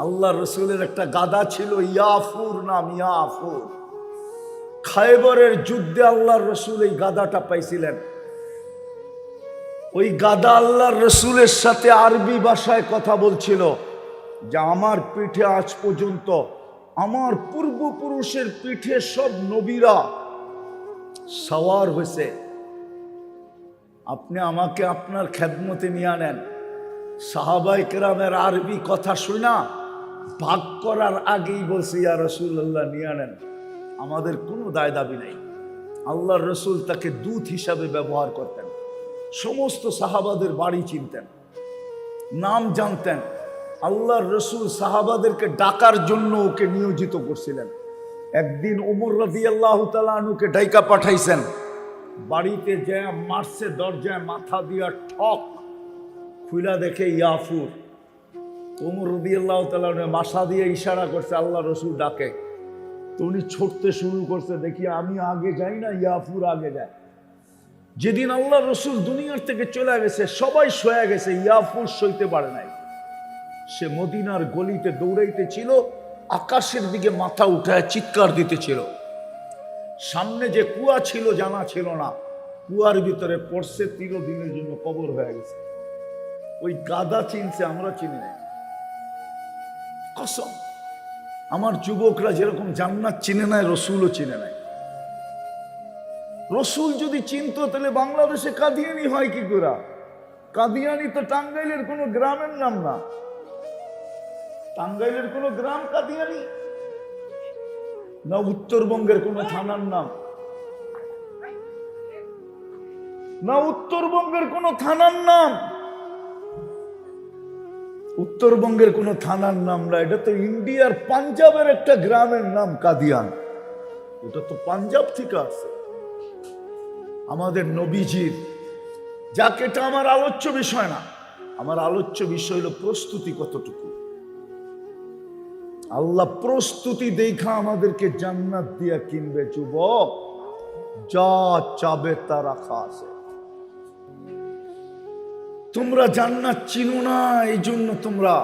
আল্লাহ রসুলের একটা গাদা ছিল, ইয়াফুর নাম, ইয়াফুর। খায়বরের যুদ্ধে আল্লাহর রসুল এই গাদাটা পাইছিলেন। ওই গাদা আল্লাহর রসুলের সাথে আরবি ভাষায় কথা বলছিল যে আমার পিঠে আজ পর্যন্ত আমার পূর্বপুরুষের পিঠে সব নবীরা সওয়ার হয়েছে, আপনি আমাকে আপনার খেদমতে নিয়ে আনেন। সাহাবায়ে কেরামের আরবি কথা শুনা ভাগ করার আগেই বলছে, ইয়া রাসূলুল্লাহ নিয়ে আনেন, আমাদের কোনো দায় দাবি নাই। আল্লাহর রসুল তাকে দূত হিসাবে ব্যবহার করতেন। সমস্ত সাহাবাদের বাড়ি চিনতেন, নাম জানতেন। আল্লাহর রসুল সাহাবাদেরকে ডাকার জন্য ওকে নিয়োজিত করছিলেন। একদিন ওমর রাদিয়াল্লাহু তাআলা আনহুকে ডাইকা পাঠাইছেন। বাড়িতে যে মারছে, দরজায় মাথা দিয়া ঠক খুইলা দেখে ইয়াফুর। ওমর রাদিয়াল্লাহু তাআলা মাথা দিয়ে ইশারা করছে, আল্লাহ রসুল ডাকে। তো উনি ছুটতে শুরু করছে, দেখি আমি আগে যাই না, ইয়াফুর আগে যায়। যেদিন আল্লাহ রসুল দুনিয়ার থেকে চলে গেছে, সবাই শোয়া গেছে, ইয়াফুর সইতে পারে নাই। সে মদিনার গলিতে দৌড়াইতেছিল, আকাশের দিকে মাথা উঠায় চিৎকার দিতেছিল। সামনে যে কুয়া ছিল জানা ছিল না, কুয়ার ভিতরে পড়ছে, চিরদিনের জন্য কবর হয়ে গেছে। ওই গাদা চিনছে, আমরা চিনি নাই। কসম, আমার যুবকরা যেরকম জান্নাত চিনে নাই, রসুলও চিনে নাই। রসুল যদি চিনতো তাহলে বাংলাদেশে কাদিয়ানি হয় কি করে? কাদিয়ানি তো টাঙ্গাইলের কোনো গ্রামের নাম না। টাঙ্গাইলের কোনো গ্রাম কাদিয়ানি না, উত্তরবঙ্গের কোনো থানার নাম না, উত্তরবঙ্গের কোনো থানার নাম, উত্তরবঙ্গের কোনো থানার নাম না। এটা তো ইন্ডিয়ার পাঞ্জাবের একটা গ্রামের নাম কাদিয়ান। ওটা তো পাঞ্জাব থেকে আছে। আমাদের নবীজির, যাকে এটা আমার আলোচ্য বিষয় না, আমার আলোচ্য বিষয় হলো প্রস্তুতি কতটুকু। আল্লাহ প্রস্তুতি দেখা আমাদেরকে জান্নাত দিয়া কিনবে। যুবক, যা চাবে তা রাখা আছে। তোমরা জান্নাত চিনো না, এই জন্য তোমরা,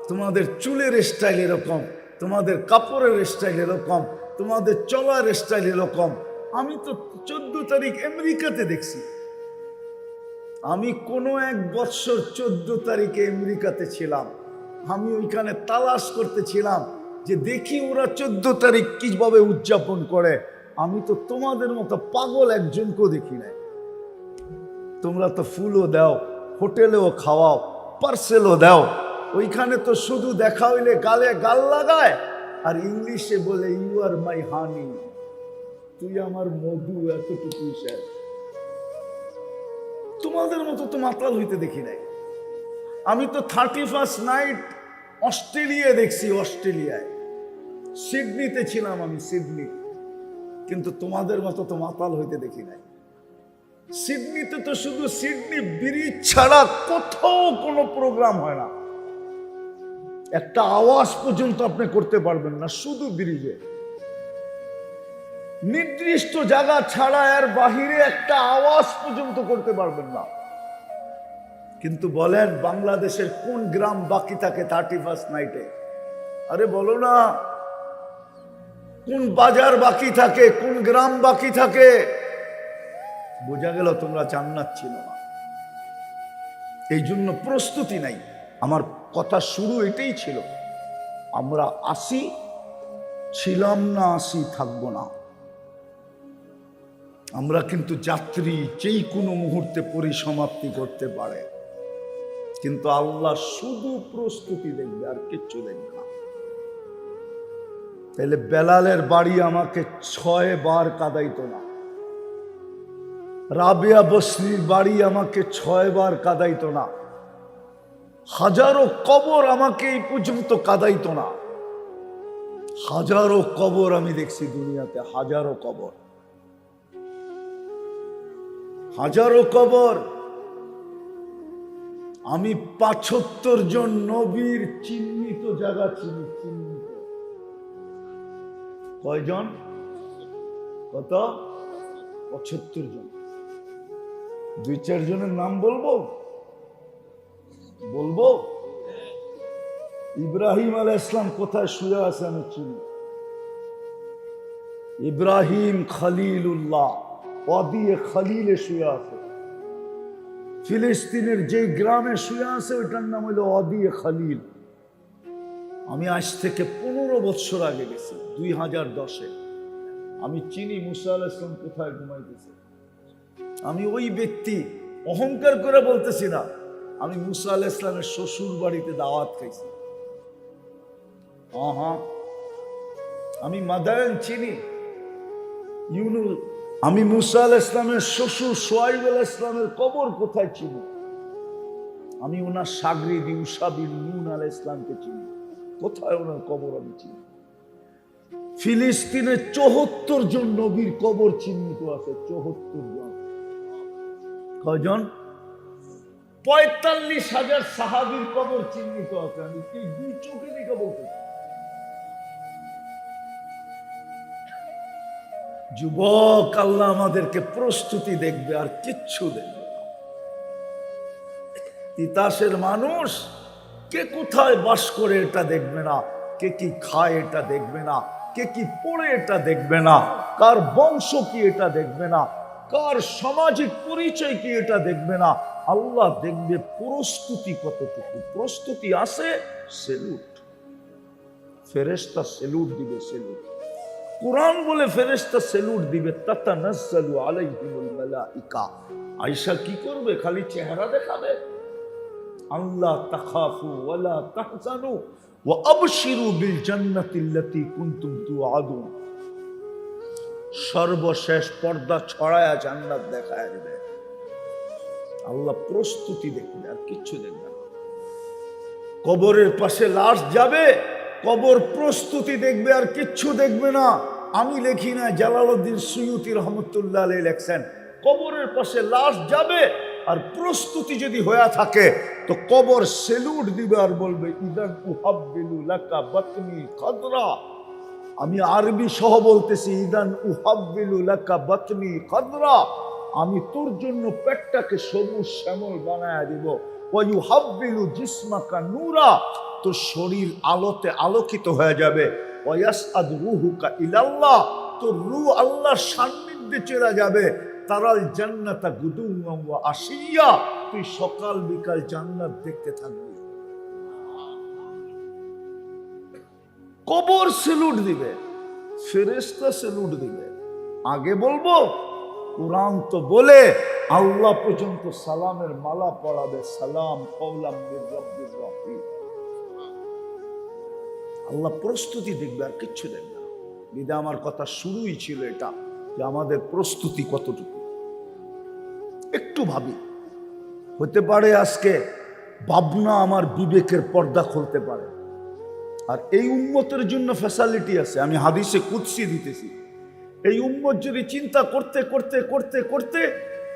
তোমাদের চুলের স্টাইল এরকম, তোমাদের কাপড়ের স্টাইল এরকম, তোমাদের চলার স্টাইল এরকম। আমি তো 14 তারিখ আমেরিকাতে দেখছি। আমি কোনো এক বৎসর 14 তারিখে আমেরিকাতে ছিলাম। আমি ওইখানে তালাশ করতেছিলাম যে দেখি ওরা 14 তারিখ কিভাবে উদযাপন করে। আমি তো তোমাদের মতো পাগল একজনকেও দেখি নাই। তোমরা তো ফুলও দাও, হোটেলেও খাওয়াও, পার্সেলও দাও। ওইখানে তো শুধু দেখা হইলে গালে গাল লাগায় আর ইংলিশে বলে ইউ আর মাই হানি, তুই আমার মধু, এতটুকু স্যার। তোমাদের মতো তো মাতাল হইতে দেখি নাই। আমি তো 31st নাইট অস্ট্রেলিয়ায় দেখছি, অস্ট্রেলিয়ায় সিডনিতে ছিলাম আমি, সিডনি। কিন্তু তোমাদের মতো তো মাতাল হইতে দেখি নাই। সিডনিতে তো শুধু সিডনি ব্রিজ ছাড়া কোথাও কোনো প্রোগ্রাম হয় না। একটা আওয়াজ পর্যন্ত আপনি করতে পারবেন না, শুধু ব্রিজে। নির্দিষ্ট জায়গা ছাড়া এর বাহিরে একটা আওয়াজ পর্যন্ত করতে পারবেন না। কিন্তু বলেন বাংলাদেশের কোন গ্রাম বাকি থাকে 31st নাইটে? আরে বলো না, কোন বাজার বাকি থাকে, কোন গ্রাম বাকি থাকে? বোঝা গেল তোমরা জান্নাত ছিল না। এই জন্য প্রস্তুতি নাই। আমার কথা শুরু এটাই ছিল, আমরা আসি, ছিলাম না, আসি, থাকবো না। আমরা কিন্তু যাত্রী, যেই কোনো মুহূর্তে পরিসমাপ্তি করতে পারে। কিন্তু আল্লাহ শুধু প্রস্তুতি দেখবে, আর কিচ্ছু দেখবে না। তাহলে বেলালের বাড়ি আমাকে 6 বার কাঁদাইতো না, রাবেয়া বসরির বাড়ি আমাকে 6 বার কাঁদাইতো না, হাজারো কবর আমাকে এই পর্যন্ত কাঁদাইতো না। হাজারো কবর আমি দেখছি দুনিয়াতে, হাজারো কবর, হাজারো কবর। আমি 75 জন নবীর চিহ্নিত জায়গা চিনি। চিহ্নিত কয়জন? কত? 75 জন। 2-4 জনের নাম বলবো? বলবো? ইব্রাহিম আলাইহিস সালাম কোথায় শুয়ে আছে আমি চিনি। ইব্রাহিম খলিলুল্লাহ ওয়াদিয়ে খলিলে শুয়ে আছে। ফিলিস্তিনের যে গ্রামে শুয়ে আছে ওইটার নাম হলো ওয়াদিয়ে খলিল। আমি আজ থেকে 15 বছর আগে গেছি, 2010-এ। আমি চিনি মুসা আলাইহিস সালাম কোথায় ঘুমাইতেছে। আমি ওই ব্যক্তি, অহংকার করে বলতেছি না, আমি মুসা আলাইহিস সালামের শ্বশুর বাড়িতে দাওয়াত খাইছি। আমি মাদায়ান চিনি, ইউনুস। আমি মুসা আলাইহিস সালামের শ্বশুর শুআয়ব আলাইহিস সালামের কবর কোথায় চিনি। আমি ওনার শাগরিদ ইউশা বিন নুন আলাইহিস সালামকে চিনি, কোথায় ওনার কবর আমি চিনি। ফিলিস্তিনে 74 জন নবীর কবর চিহ্নিত আছে, 74 জন। কয়জন? 45,000 সাহাবীর কবর চিহ্নিত আছে। আমি কি দুই চোখে দেখে বলতেছি। যুবক, আল্লাহ আমাদেরকে প্রস্তুতি দেখবে, আর কিচ্ছু দেখবে না। তিতাসের মানুষ কে কোথায় বাস করে এটা দেখবে না, কে কি খায় এটা দেখবে না, কে কি পড়ে এটা দেখবে না, কার বংশ কি এটা দেখবে না, কার সামাজিক পরিচয় কি এটা দেখবে না। আল্লাহ দেখবে প্রস্তুতি কতটুকু। প্রস্তুতি আছে, সেলুট। ফেরেশতা সেলুট দিবে, সেলুট। কুরআন বলে ফেরেশতা সেলুট দিবে। তাতানাজ্জালু আলাইহিমুল মালাইকা। আয়েশা কি করবে? খালি চেহারা দেখাবে। আল্লাহ তাখাফু ওয়ালা তাহজানু ওয়া আবশিরু বিল জান্নাতিল্লাতী কুনতুম তুআদুন। সর্বশেষ পর্দা ছড়ায়া জান্নাত দেখায় দেবে। আল্লাহ প্রস্তুতি দেখবে, আর কিচ্ছু দেখবে না। কবরের পাশে লাশ যাবে, কবর প্রস্তুতি দেখবে, আর কিচ্ছু দেখবে না। আমি লিখি না, জালালউদ্দিন সুয়ুতী রহমতুল্লাহ আলাইহি লেখছেন, কবরের পাশে লাশ যাবে আর প্রস্তুতি যদি হয়ে থাকে তো কবর সেলুট দিবে আর বলবে ইদান উহাব্বিলু লাকা বাতনি খাদরা। আমি আরবি সহ বলতেছি, ইদান উহাব্বিলু লাকা বাতনি খাদরা। আমি তোর জন্য পেটটাকে সবুজ শ্যামল বানায়া দিব। ওয়া ইউহাব্বিলু জিসমাকা নূরা। তোর শরীর আলোতে আলোকিত হয়ে যাবে। ওয়া ইয়াসআদ রূহুকা ইলাল্লাহ। তোর রূহ আল্লাহর সান্নিধ্যে চলে যাবে। তারাল জান্নাতা গুদুওয়ান ওয়া আশিয়া। তুই সকাল বিকাল জান্নাত দেখতে থাকবি। কবর সেলুট দিবে, ফেরেশতা সেলুট দিবে। আগে বলবো, কুরআন তো বলে আল্লাহ পর্যন্ত সালামের মালা পড়াবে। সালাম কওলাম মির রাব্বির রহিম। আল্লাহ প্রস্তুতি দেখবে, আর কিচ্ছু দেখবে না। বিদা আমার কথা শুরুই ছিল এটা, যে আমাদের প্রস্তুতি কতটুকু। একটু ভাবি, হতে পারে আজকে ভাবনা আমার বিবেকের পর্দা খুলতে পারে। আর এই উম্মতের জন্য ফ্যাসিলিটি আছে। আমি হাদিসে কুদসি দিতেছি। এই উম্মত যদি চিন্তা করতে করতে করতে করতে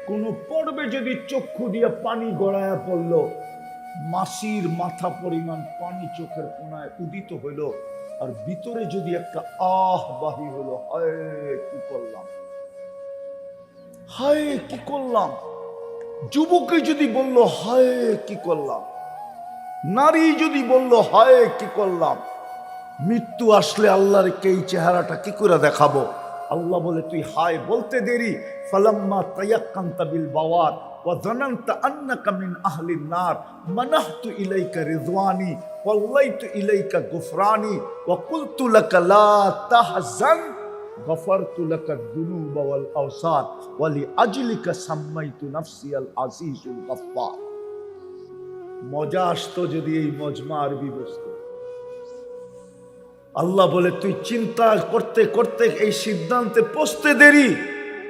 কোনো পর্বে যদি চক্ষু দিয়ে পানি গড়ায়া পড়ল, মাসির মাথা পরিমাণ পানি চোখের কোনায় উদিত হইল, আর ভিতরে যদি একটা আহ বাহি হলো, হায় কি করলাম, হায় কি করলাম। যুবকে যদি বলল হায় কি করলাম, নারী যদি বলল হায় কি করলাম। মৃত্যু আসলে আল্লাহর এই চেহারাটা কি করে দেখাবো। আল্লাহ বলে তুই হায় বলতে দেরি। ফালাম্মা তায়াক্কানতা বিল বাওয়ার ওয়া যানানতা আন্নাকা মিন আহলিন নার মানাহতু ইলাইকা রিদওয়ানি ওয়াল্লাইতু ইলাইকা গুফরানি ওয়া কুলতু লাকা লা তাহজান গফারতু লাকা যুনুবা ওয়াল আওসার ওয়া লিআজলিকা সাম্মাইতু নাফসি আল আজিজুল গফফার। মজা আসতো যদি এই মজমা আরবি বসতো। আল্লাহ বলে তুই চিন্তা করতে করতে এই সিদ্ধান্তে পৌঁছতে দেরি,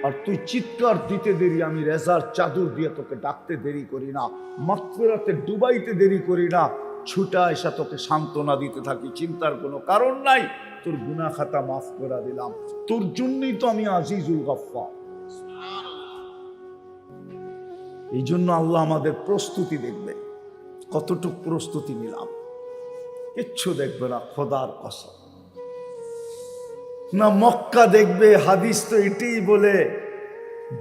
আর তুই চিৎকার দিতে দেরি। আমি রেজার চাদর দিয়ে তোকে ডাকতে দেরি করি না, মাগফিরাতে ডুবাইতে দেরি করি না। ছুটা এসে তোকে সান্ত্বনা দিতে থাকি। চিন্তার কোনো কারণ নাই, তোর গুনাহ খাতা মাফ করে দিলাম। তোর জন্যই তো আমি আজিজুল গফফার। এই জন্য আল্লাহ আমাদের প্রস্তুতি দেখবে, কতটুকু প্রস্তুতি নিলাম। কিচ্ছু দেখবে না, খোদার কসম। না মক্কা দেখবে, হাদিস তো এটাই বলে,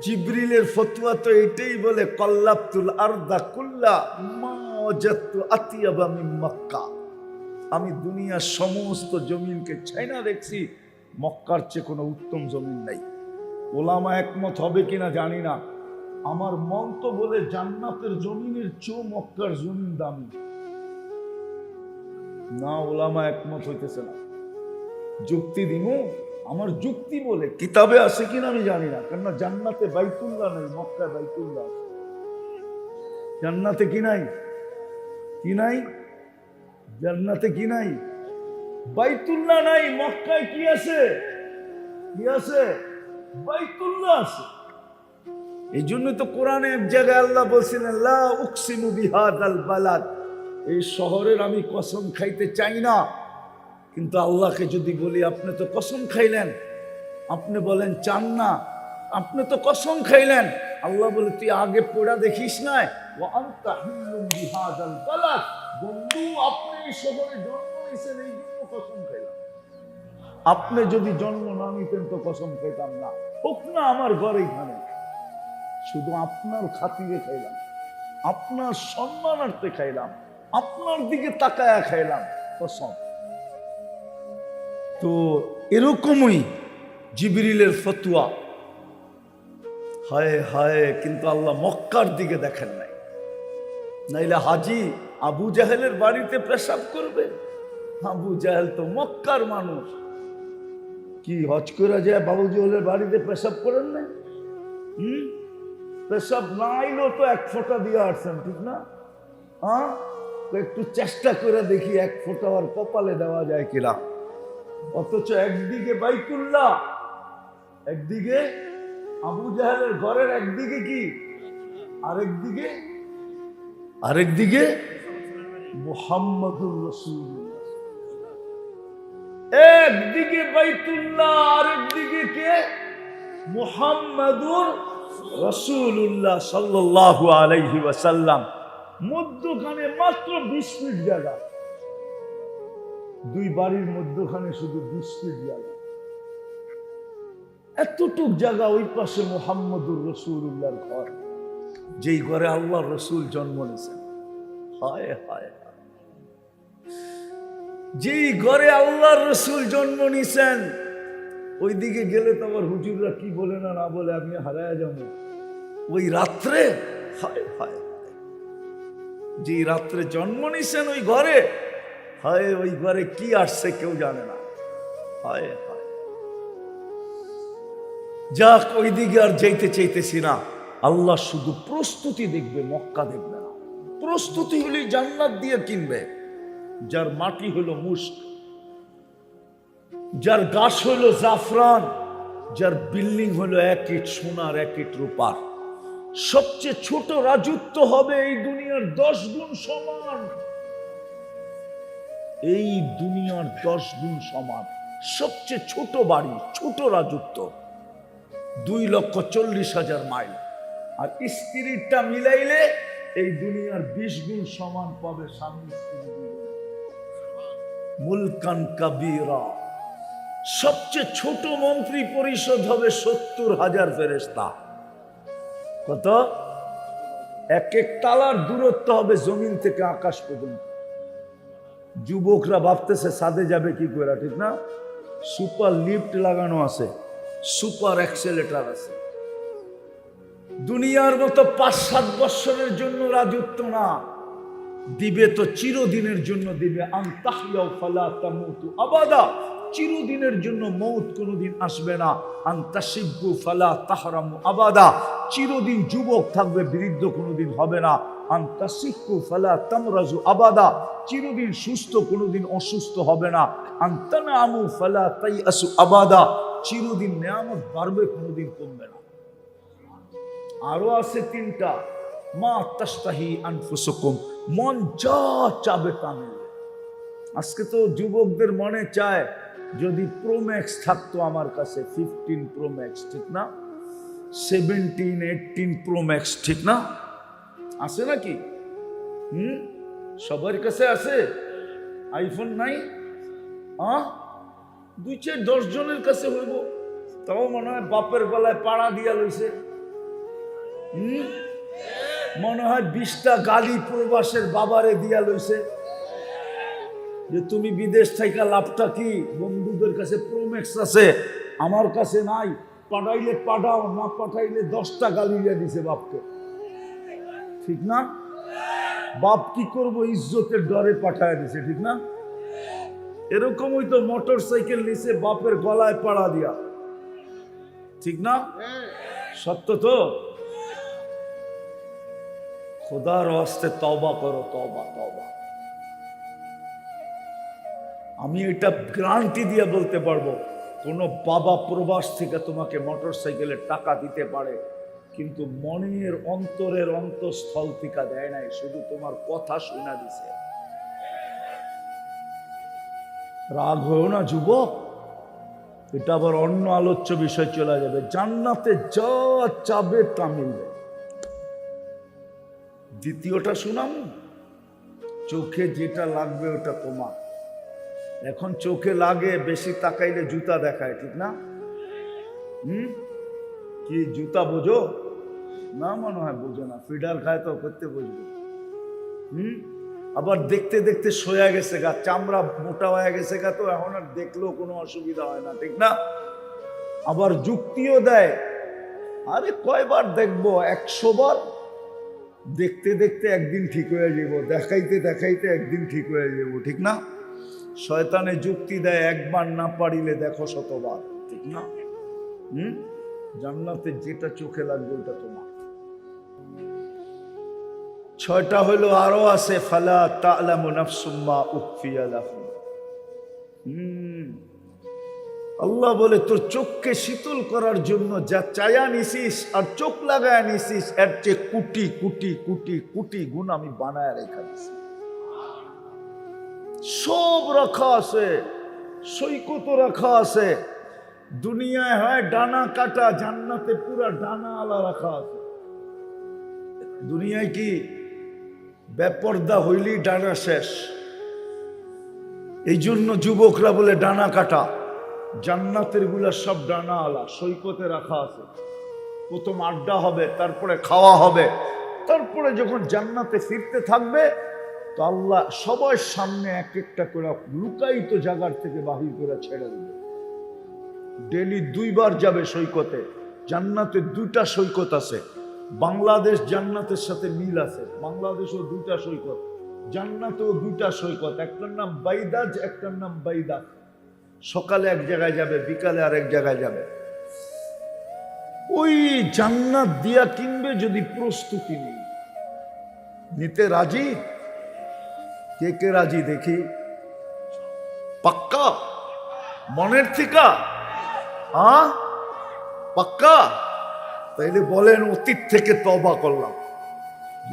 জিবরিলের ফতোয়া তো এটাই বলে, কল্লাবতুল আরদা কুল্লা মা ওয়াজাদতু আতিয়াবা মিন মক্কা। আমি দুনিয়ার সমস্ত জমিনকে চাইনা দেখছি, মক্কার চেয়ে কোনো উত্তম জমিন নাই। ওলামা একমত হবে কিনা জানি না, আমার মন তো বলে জান্নাতের জমিনের চেয়েও মক্কার জমিন দামি। না, ওলামা একমত হইতেছে না। যুক্তি দিব, আমার যুক্তি বলে কিতাবে আছে কিনা আমি জানি না, কেননা জান্নাতে বাইতুল্লাহ নেই, মক্কায় বাইতুল্লাহ আছে। জান্নাতে কি নাই? কি নাই? জান্নাতে কি নাই? বাইতুল্লাহ নাই। মক্কায় কি আছে? কি আছে? বাইতুল্লাহ আছে। এই জন্য তো কোরআনে এক জায়গায় আল্লাহ বলছিলেন, লা উকসিমু বিহাদাল বালাদ, এই শহরের আমি কসম খাইতে চাই না। কিন্তু আল্লাহকে যদি বলি আপনি তো কসম খাইলেন, আপনি বলেন চান না, আপনি তো কসম খাইলেন, আল্লাহ বলে তুই আগে পড়া দেখিস না, ওয়া আনতা হিল্লুম বিহাদাল বালাদ, বন্ধু আপনি এই শহরে জন্ম নিয়েছেন এই জন্য কসম খাইলাম। আপনি যদি জন্ম না নিতেন তো কসম খাইতাম না, হোক না আমার ঘর এইখানে, শুধু আপনার খাতিরে খাইলাম, আপনার সম্মানার্থে খাইলাম, আপনার দিকে তাকায়া খাইলাম কসম। তো এরকমই জিবরিলের ফতোয়া। হায় হায়, কিন্তু আল্লাহ মক্কার দিকে দেখেন নাই, নাইলে হাজি আবু জাহেলের বাড়িতে পেশাব করবে? আবু জাহেল তো মক্কার মানুষ, কি হজ করে যায় বাবু জাহেলের বাড়িতে পেশাব করেন না? পেশাব না আইলেও তো এক ফোঁটা দিয়ে আসছেন, ঠিক না? হ্যাঁ, একটু চেষ্টা করে দেখি এক ফোঁটা আর কপালে দেওয়া যায় কিনা। অথচ একদিকে বাইতুল্লাহ, একদিকে আবু জাহেলের ঘরের, একদিকে কি, আরেকদিকে মুহাম্মাদুর রাসূলুল্লাহ। একদিকে বাইতুল্লাহ, আরেকদিকে কে? মুহাম্মাদুর রাসূলুল্লাহ সাল্লাল্লাহু আলাইহি ওয়াসাল্লাম। মধ্যখানে মাত্র 20 ফিট জায়গা, দুই বাড়ির মধ্যখানে শুধু 20 ফিট জায়গা। এতটুক জায়গা, ওই পাশে মুহাম্মাদুর রাসূলুল্লাহর ঘর, যেই ঘরে আল্লাহর রাসূল জন্ম নিয়েছেন। হায় হায়, যেই ঘরে আল্লাহর রাসূল জন্ম নিয়েছেন, ওই দিকে গেলে তো আবার হুজুররা কি বলে না না বলে আমি হারায়া যাব। ওই রাত্রে, হায় হায়, যেই রাত্রে জন্ম নিয়েছেন ওই ঘরে, হায় ওই ঘরে কি আসছে কেউ জানে না। হায় হায়, যাক ওই দিকে আর যাইতে চাইতেছি না। আল্লাহ শুধু প্রস্তুতি দেখবে, মক্কা দেখবে না। প্রস্তুতি হলে জান্নাত দিয়ে কিনবে। যার মাটি হলো মুস্ক, যার গাছ হলো জাফরান, যার বিল্ডিং হলো 1 ইট সোনার 1 ইট রূপার, সবচেয়ে ছোট রাজত্ব হবে এই দুনিয়ার 10 গুণ সমান। এই দুনিয়ার 10 গুণ সমান সবচেয়ে ছোট বাড়ি, ছোট রাজত্ব 2,40,000 মাইল। আর স্ত্রীটা মিলাইলে এই দুনিয়ার 20 গুণ সমান পাবে স্বামী স্ত্রী। মুলকান কাবীরা, সবচেয়ে ছোট মন্ত্রী পরিষদ হবে 70,000 ফেরেশতা। কত? এক এক তালার দূরত্ব হবে জমিন থেকে আকাশ পর্যন্ত। যুবকরা ভাবতেছে ছাদে যাবে কি করে, ঠিক না? সুপার লিফট লাগানো আছে, সুপার অ্যাক্সেলেটার আছে। দুনিয়ার মতো 5-7 বছরের জন্য রাজত্ব না, দিবে তো চিরদিনের জন্য দিবে। আনতাহিয়াও ফালা তামুতু আবাদা, চিরদিনের জন্য মৌত কোনোদিন আসবে না। আনতাশিব্বু ফালা তাহরামু আবাদা, চিরদিন যুবক থাকবে, বৃদ্ধ কোনোদিন হবে না। আনতাসিক্কু ফালা তামরাজু আবাদা, চিরদিন সুস্থ কোনোদিন অসুস্থ হবে না। আনতানামু ফালা তাইয়াসু আবাদা, চিরদিন নেয়ামত বাড়বে কোনোদিন কমবে না। আরো আছে 3টা, মা তাশতাহি আনফুসুকুম, মন যা চাবে তা মিলবে। আজকে তো যুবকদের মনে চায় যদি প্রো ম্যাক্স থাকতো আমার কাছে, 15 প্রো ম্যাক্স, ঠিক না? 17, 18 প্রো ম্যাক্স, ঠিক না? আছে নাকি? সবার কাছে আছে আইফোন? নাই? 2-4-10 জনের কাছে হইব, তাও মনে হয় বাপের বেলায় পাড়া দিয়া লইছে। মনে হয় 20টা গালি প্রবাসের বাবারে দিয়া লইছে, যে তুমি বিদেশ থেকে লাভটা কি? বন্ধুদের কাছে প্রোম্যাক্স আছে, আমার কাছে নাই। পাঠাইলে পাঠাও, না পাঠাইলে 10টা গালি দিয়ে দিছে বাপকে, ঠিক না? বাপ কি করবো, ইজ্জতের ডরে পাঠায় দিছে, ঠিক না? এরকমই তো মোটর সাইকেল নিছে বাপের গলায় পাড়া দিয়া, ঠিক না? সত্য তো? খোদার ওয়াস্তে তওবা করো, তওবা তওবা। আমি এটা গ্যারান্টি দিয়ে বলতে পারবো, কোন বাবা প্রবাস থেকে তোমাকে মোটর সাইকেলের টাকা দিতে পারে, কিন্তু মনের অন্তরের অন্তঃস্থল থেকে দেয় নাই, শুধু তোমার কথা শোনা দিছে। রাগ হয়েও না যুবক, এটা আবার অন্য আলোচ্য বিষয় চলে যাবে। জান্নাতে যা চাবে তা মিলবে। দ্বিতীয়টা শুনাম, চোখে যেটা লাগবে ওটা তোমার। এখন চোখে লাগে, বেশি তাকাইলে জুতা দেখায়, ঠিক না? কি জুতা বোঝো না? মনে হয় বোঝো না, ফিডার খায় তো করতে বুঝবে। আবার দেখতে দেখতে সয়া গেছে গা, চামড়া মোটা হয়ে গেছে গা, তো এখন আর দেখলেও কোনো অসুবিধা হয় না, ঠিক না? আবার যুক্তিও দেয়, আরে কয়বার দেখবো? 100 বার। দেখতে দেখতে একদিন ঠিক হয়ে যাব, দেখাইতে দেখাইতে একদিন ঠিক হয়ে যাব, ঠিক না? শয়তানে যুক্তি দেয়, একবার না পারিলে দেখো 100 বার, ঠিক না? জান্নাতে যেটা চোখে লাগবে ওটা তোমার। 6টা হলো, আরো আছে, ফালা তা'লামু নাফসুম মা উখফিয়া লাহুম। আল্লাহ বলে, তোর চোখকে শীতল করার জন্য যা চায়া নিছিস আর চোখ লাগায় নিছিস, এর চেয়ে কোটি কোটি কোটি কোটি গুণ আমি বানায় রেখা দিছি। সব রাখা আছে, সৈকত রাখা আছে। দুনিয়ায় হয় ডানা কাটা, জান্নাতে পুরা ডানা আলা রাখা আছে। দুনিয়ায় কি বেপর্দা হইলি ডানা শেষ, এই জন্য যুবকরা বলে ডানা কাটা। জান্নাতের গুলা সব ডানা আলা, সৈকতে রাখা আছে। প্রথম আড্ডা হবে, তারপরে খাওয়া হবে, তারপরে যখন জান্নাতে ফিরতে থাকবে তো আল্লাহ সবার সামনে এক একটা করে লুকায়িত জায়গার থেকে বাহির করে ছেড়ে দেবে। ডেলি 2 বার যাবে সৈকতে। জান্নাতে 2টা সৈকত আছে। বাংলাদেশ জান্নাতের সাথে মিল আছে, বাংলাদেশও 2টা সৈকত, জান্নাতেও 2টা সৈকত। একটার নাম বাইদাজ, একটার নাম বাইদা। সকালে এক জায়গায় যাবে, বিকালে আর এক জায়গায় যাবে। ওই জান্নাত দিয়া কিনবে যদি প্রস্তুতি নেই। নিতে রাজি? কে কে রাজি দেখি? পাক্কা? মনের থেকে? পাক্কা? তাইলে বলেন, অতীত থেকে তওবা করলাম।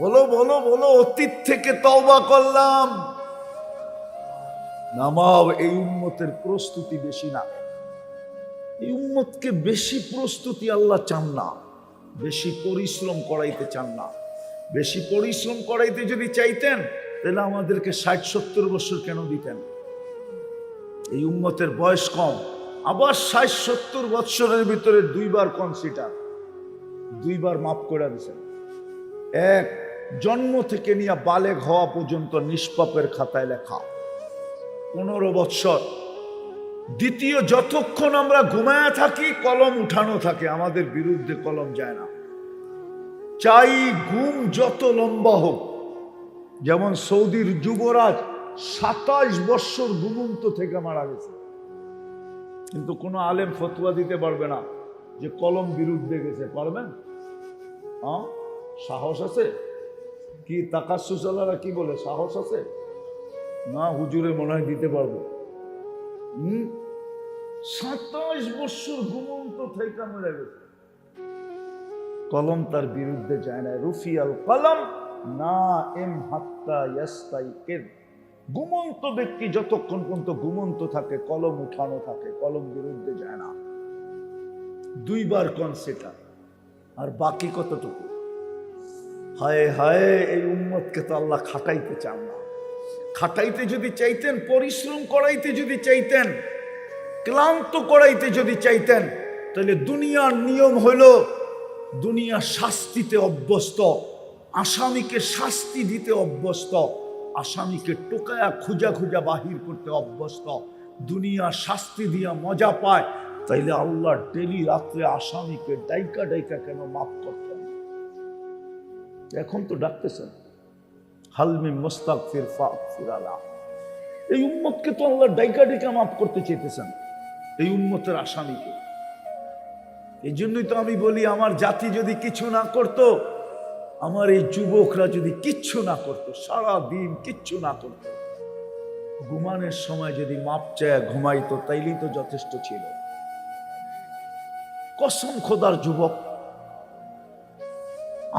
বলো বলো বলো, অতীত থেকে তওবা করলাম। নামাও। এই উম্মতের প্রস্তুতি বেশি না। এই উম্মতকে বেশি প্রস্তুতি আল্লাহ চান না, বেশি পরিশ্রম করাইতে চান না। বেশি পরিশ্রম করাইতে যদি চাইতেন তাহলে আমাদেরকে 60-70 বছর কেন দিতেন? এই উম্মতের বয়স কম, আবার 60-70 বছরের ভিতরে 2 বার কনসিডার, 2 বার মাফ করে দিয়েছেন। এক, জন্ম থেকে নিয়ে বালেগ হওয়া পর্যন্ত নিষ্পাপের খাতায় লেখা 15 বছর। দ্বিতীয়, যতক্ষণ আমরা ঘুমায় থাকি কলম উঠানো থাকে, আমাদের বিরুদ্ধে কলম যায় না। চাই ঘুম যত লম্বা হোক। যেমন সৌদির যুবরাজ 27 বছর ঘুমন্ত থেকে মারা গেছে, কিন্তু কোনো আলেম ফতোয়া দিতে পারবে না যে কলম বিরুদ্ধে গেছে। পারবেন? সাহস আছে? কি তাকাসুসালারা কি বলে, সাহস আছে না? হুজুরে মনে হয় দিতে পারবো। 27 বছর ঘুমন্ত থেকে মরে গেছে, কলম তার বিরুদ্ধে যায় না। রুফিয়াল কলম না এম হাত্তা ইয়াস্তাইকিদ। ঘুমন্ত ব্যক্তি যতক্ষণ পর্যন্ত ঘুমন্ত থাকে কলম উঠানো থাকে, কলম বিরুদ্ধে যায় না। 2 বার কনসিডার, আর বাকি কতটুকু? হায় হায়, এই উম্মতকে তো আল্লাহ খাটাইতে চান না। খাটাইতে যদি চাইতেন, পরিশ্রম করাইতে যদি চাইতেন, ক্লান্ত করাইতে যদি চাইতেন, তাহলে দুনিয়ার নিয়ম হইল দুনিয়া শাস্তিতে অভ্যস্ত, আসামিকে শাস্তি দিতে অভ্যস্ত। আসামিকে টোকায়া খুঁজা খুঁজা বাহির করতে অভ্যস্ত, দুনিয়া শাস্তি দিয়া মজা পায়, তাইলে আল্লাহ ডেলি রাত্রে আসামিকে ডাইকা ডাইকা কেন মাফ করতেন? এখন তো ডাকতেছেন, হালমি মুস্তাগফির ফাগফির আলা। এই উম্মতকে তো আল্লাহ ডাইকা ডাইকা মাফ করতে চেয়েছেন, এই উম্মতের আসামিকে। এই জন্যই তো আমি বলি, আমার জাতি যদি কিছু না করত, আমার এই যুবকরা যদি কিচ্ছু না করত, সারা দিন কিচ্ছু না করত, ঘুমানোর সময় যদি মাপ চায় ঘুমাইতো, তাইলেই তো যথেষ্ট ছিল। কসম খোদার যুবক,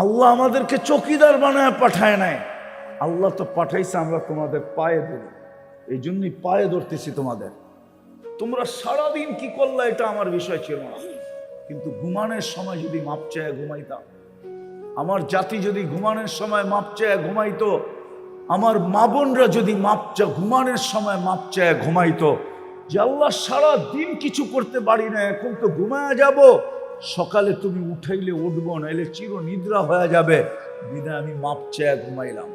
আল্লাহ আমাদেরকে চৌকিদার বানায় পাঠায় নাই, আল্লাহ তো পাঠাইছে আমরা তোমাদের পায়ে ধরি। এই জন্যই পায়ে ধরতেছি তোমাদের। তোমরা সারাদিন কি করলা এটা আমার বিষয় ছিল না, কিন্তু ঘুমানোর সময় যদি মাপ চায় ঘুমাইতাম, আমার জাতি যদি ঘুমানোর সময় মাপ চায় ঘুমাইতো, আমার মা বোনরা যদি ঘুমানোর সময় মাপ চায় ঘুমাইতো, যে আল্লাহ সারা দিন কিছু করতে পারি না, এখন তো ঘুমায়া যাব, সকালে তুমি উঠাইলে উঠবো, নাইলে চির নিদ্রা হয়ে যাবে, বিদায় আমি মাপ চায় ঘুমাইলাম।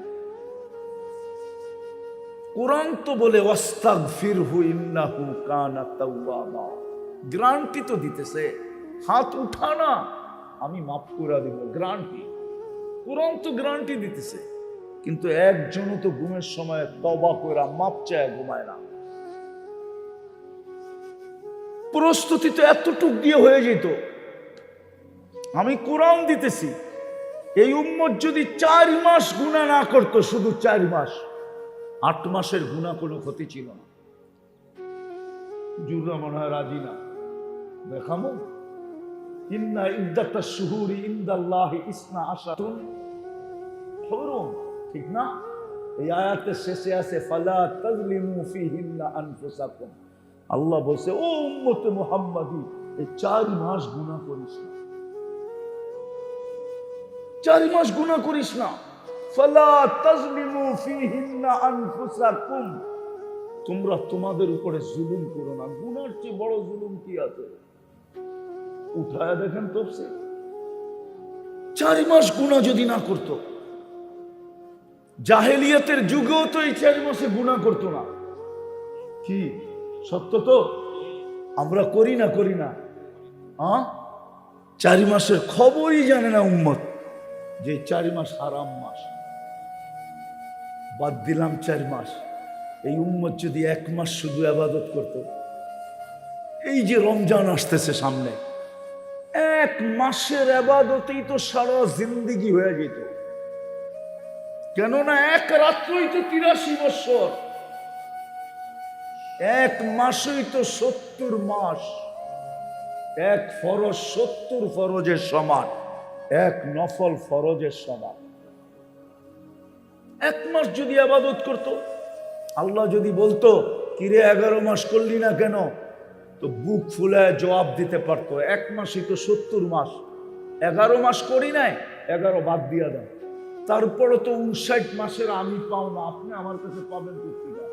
কোরআন তো বলে ওয়াস্তাগফিরহু ইন্নাহু কানা তাওয়াবা, গ্যারান্টি তো দিতেছে, হাত উঠা না আমি মাফ করে দিব, গ্যারান্টি। কোরআন তো গ্যারান্টি দিতেছে, কিন্তু একজনও তো ঘুমের সময় তওবা কইরা মাপ চায় ঘুমায় না। প্রস্তুতি তো এতটুক দিয়ে হয়ে যেত। আমি কোরআন দিতেছি, এই উম্মত যদি 4 মাস গুনাহ না করত, শুধু 4 মাস, 8 মাসের গুনাহ কোনো ক্ষতি ছিল না। জুরা মনে হয় রাজি না, দেখামো ইন্না ইদ্দাতাশ শুহুরি ইনদাল্লাহি 12 হুরুম, ঠিক না? এই আয়াতের শেষে আছে ফালা তাজলিমু ফিহিন্না আনফুসাকুম। আল্লাহ বলছে, ও উম্মতে মুহাম্মাদি, এই 4 মাস গুনাহ করিস না, 4 মাস গুনাহ করিস না। ফালা তাজলিমু ফিহিন্না আনফুসাকুম, তোমরা তোমাদের উপরে জুলুম করো না। গুনার চেয়ে বড় জুলুম কি আছে? উঠায় দেখেন তাফসীর, 4 মাস গুনাহ যদি না করতো, জাহেলিয়াতের যুগেও তো এই 4 মাসে গুনাহ করতো না। কি সত্য তো? আমরা করি না 4 মাসের খবরই জানে না উম্মত, যে 4 মাস হারাম মাস। বাদ দিলাম 4 মাস, এই উম্মত যদি 1 মাস শুধু ইবাদত করত, এই যে রমজান আসতেছে সামনে, 1 মাসের ইবাদতেই তো সারা জিন্দেগি হয়ে যেত। কেননা 1 রাত্রই তো 83 বছর, 1 মাসই তো 70 মাস। 1 ফরজ 70 ফরজের সমান, 1 নফল ফরজের সমান। 1 মাস যদি ইবাদত করত, আল্লাহ যদি বলতো কিরে 11 মাস করলি না কেন, তো বুক ফুলায় জবাব দিতে পারতো, 1 মাসই তো 70 মাস, 11 মাস করি নাই, 11 বাদ দিয়া দাও। তারপরে তো 59 মাসের আমি পাও না, আপনি আমার কাছে পাবেন কোথেকে?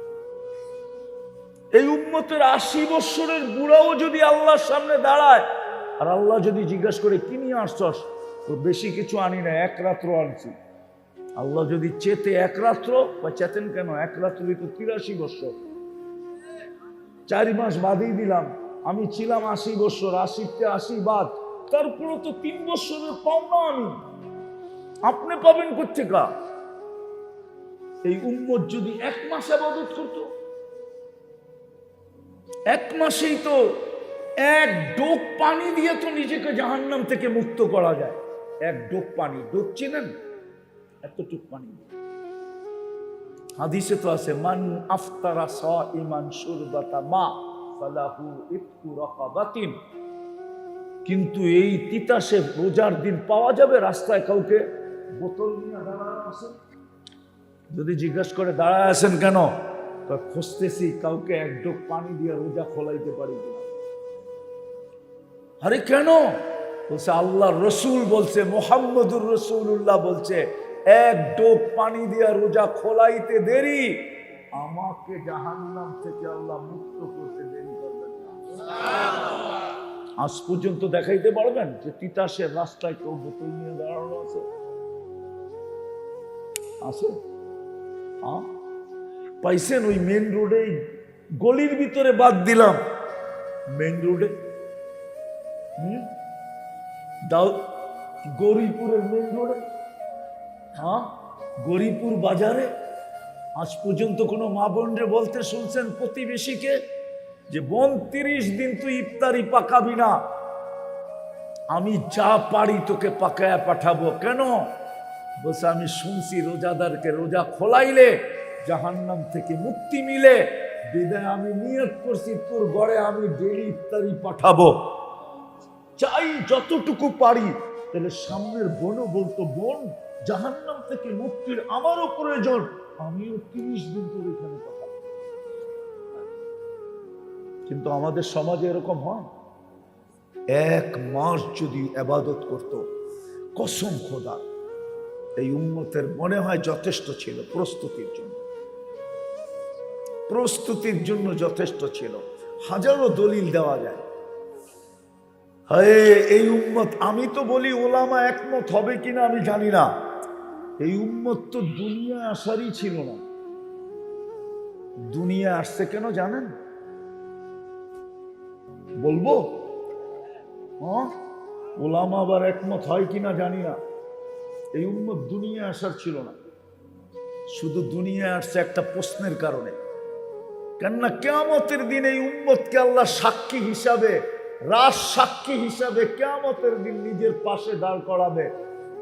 এই উম্মতের 80 বছরের বুড়াও যদি আল্লাহর সামনে দাঁড়ায়, আর আল্লাহ যদি জিজ্ঞাসা করে কি নিয়ে আসছস, তো বেশি কিছু আনি না, 1 রাত্র আনছি। আল্লাহ যদি চেতে 1 রাত্র, বা চেতেন কেন, 1 রাত্রই তো 83 বছর। 4 মাস বাদই দিলাম, আমি ছিলাম 80 বছর, 80তে 80 বাদ, তারপরে তো 3 বছরের পাওনা আমি, আপনি পাবেন কোথেকে? এই উম্মত যদি 1 মাস ইবাদত করত, 1 মাসেই তো 1 ডোক পানি দিয়ে তো নিজেকে জাহান্নাম থেকে মুক্ত করা যায়। 1 ডোক পানি, ডোক চিনেন? এতটুক পানি। হাদিসে তো আছে, মান আফতারা সাইমান শুরবাতা মা ফালাহু ইতকু রাকাবাতিন। কিন্তু এই তিতাসে রোজার দিন পাওয়া যাবে রাস্তায় কাউকে বোতল নিয়ে দাঁড়ায় আছে? যদি জিজ্ঞাসা করে দাঁড়ায় আছেন কেন, খুঁজতেছি কাউকে 1 ডোক পানি দিয়ে রোজা খোলাইতে পারি কিনা। আরে কেন? বলছে আল্লাহ রসুল বলছে, মুহাম্মদুর রাসূলুল্লাহ বলছে, 1 ডোক পানি দিয়ে রোজা খোলাইতে দেরি, আমাকে জাহান্নাম থেকে আল্লাহ মুক্ত করতে দেরি করবেন না। আজ পর্যন্ত দেখাইতে পারবেন যে তিতাসের রাস্তায় কেউ বোতল নিয়ে দাঁড়ানো আছে? আছে? পাইছেন ওই মেন রোডে, গলির ভিতরে বাদ দিলাম, মেন রোডে দাও, গৌরীপুরের মেন রোডে, হ্যাঁ গৌরীপুর বাজারে আজ পর্যন্ত কোনো মা বোনরে বলতে শুনছেন প্রতিবেশীকে যে বোন 30 দিন তুই ইফতারি পাকাবি না, আমি যা পারি তোকে পাকায়া পাঠাবো? কেন? বলছে আমি শুনছি রোজাদারকে রোজা খোলাইলে জাহান্নাম থেকে মুক্তি মিলে, বিদায় আমি নিয়ত করছি তোর ঘরে আমি ডেলি ইফতারি পাঠাবো, চাই যতটুকু পারি। তাহলে সামনের বোনও বলতো বোন জাহান্নাম থেকে মুক্তির আমারও প্রয়োজন, আমিও 30 দিন তোর এখানে পাঠাবো। কিন্তু আমাদের সমাজে এরকম হয়, 1 মাস যদি ইবাদত করত, কসম খোদা এই উম্মতের মনে হয় যথেষ্ট ছিল প্রস্তুতির জন্য যথেষ্ট ছিল। হাজারো দলিল দেওয়া যায়। এই উম্মত, আমি তো বলি ওলামা একমত হবে কিনা আমি জানি না, এই উম্মত তো দুনিয়া আসারই ছিল না। দুনিয়া আসছে কেন জানেন? বলবো? ওলামা আবার একমত হয় কিনা জানি না। এই উম্মত দুনিয়া আসার ছিল না, শুধু দুনিয়া আসছে একটা প্রশ্নের কারণে। কেননা কিয়ামতের দিন এই উম্মতকে আল্লাহ সাক্ষী হিসাবে, রাজ সাক্ষী হিসাবে কিয়ামতের দিন নিজের পাশে দাঁড় করাবে।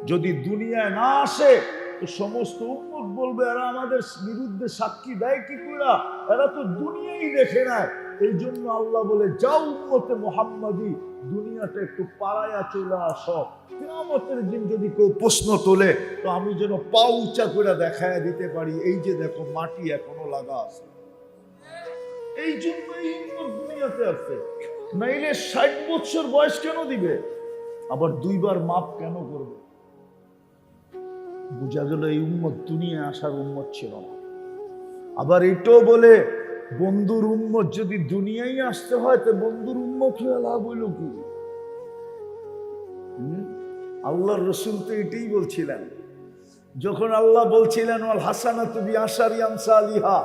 যদি দুনিয়ায় না আসে তো সমস্ত উম্মত বলবে এরা আমাদের বিরুদ্ধে সাক্ষী দেয় কি করে, এরা তো দুনিয়াই দেখে না। এই জন্য আল্লাহ বলে যাও উম্মতে মুহাম্মাদি, দুনিয়াটা একটু পাড়ায়া চলে আসো, কিয়ামতের দিন যদি কেউ প্রশ্ন তোলে তো আমি যেন পা উঁচা করে দেখায় দিতে পারি, এই যে দেখো মাটি এখনো লাগা আছে। এই জন্য এই উম্মত দুনিয়াতে আসছে, নাইলে 60 বছর বয়স কেন দিবে, আবার 2 বার মাপ কেন করবে? বুঝা গেল এই উম্মত দুনিয়া আসার উম্মত ছিল না। আবার এটাও বলে বন্ধুর উম্মত যদি দুনিয়ায় আসতে হয় তো বন্ধুর উম্মত হয়ে লাভ হইল কি? আল্লাহর রাসূল তো এটাই বলছিলেন, যখন আল্লাহ বলছিলেন ওয়াল হাসানাতু বিআশারি আমসালিহা,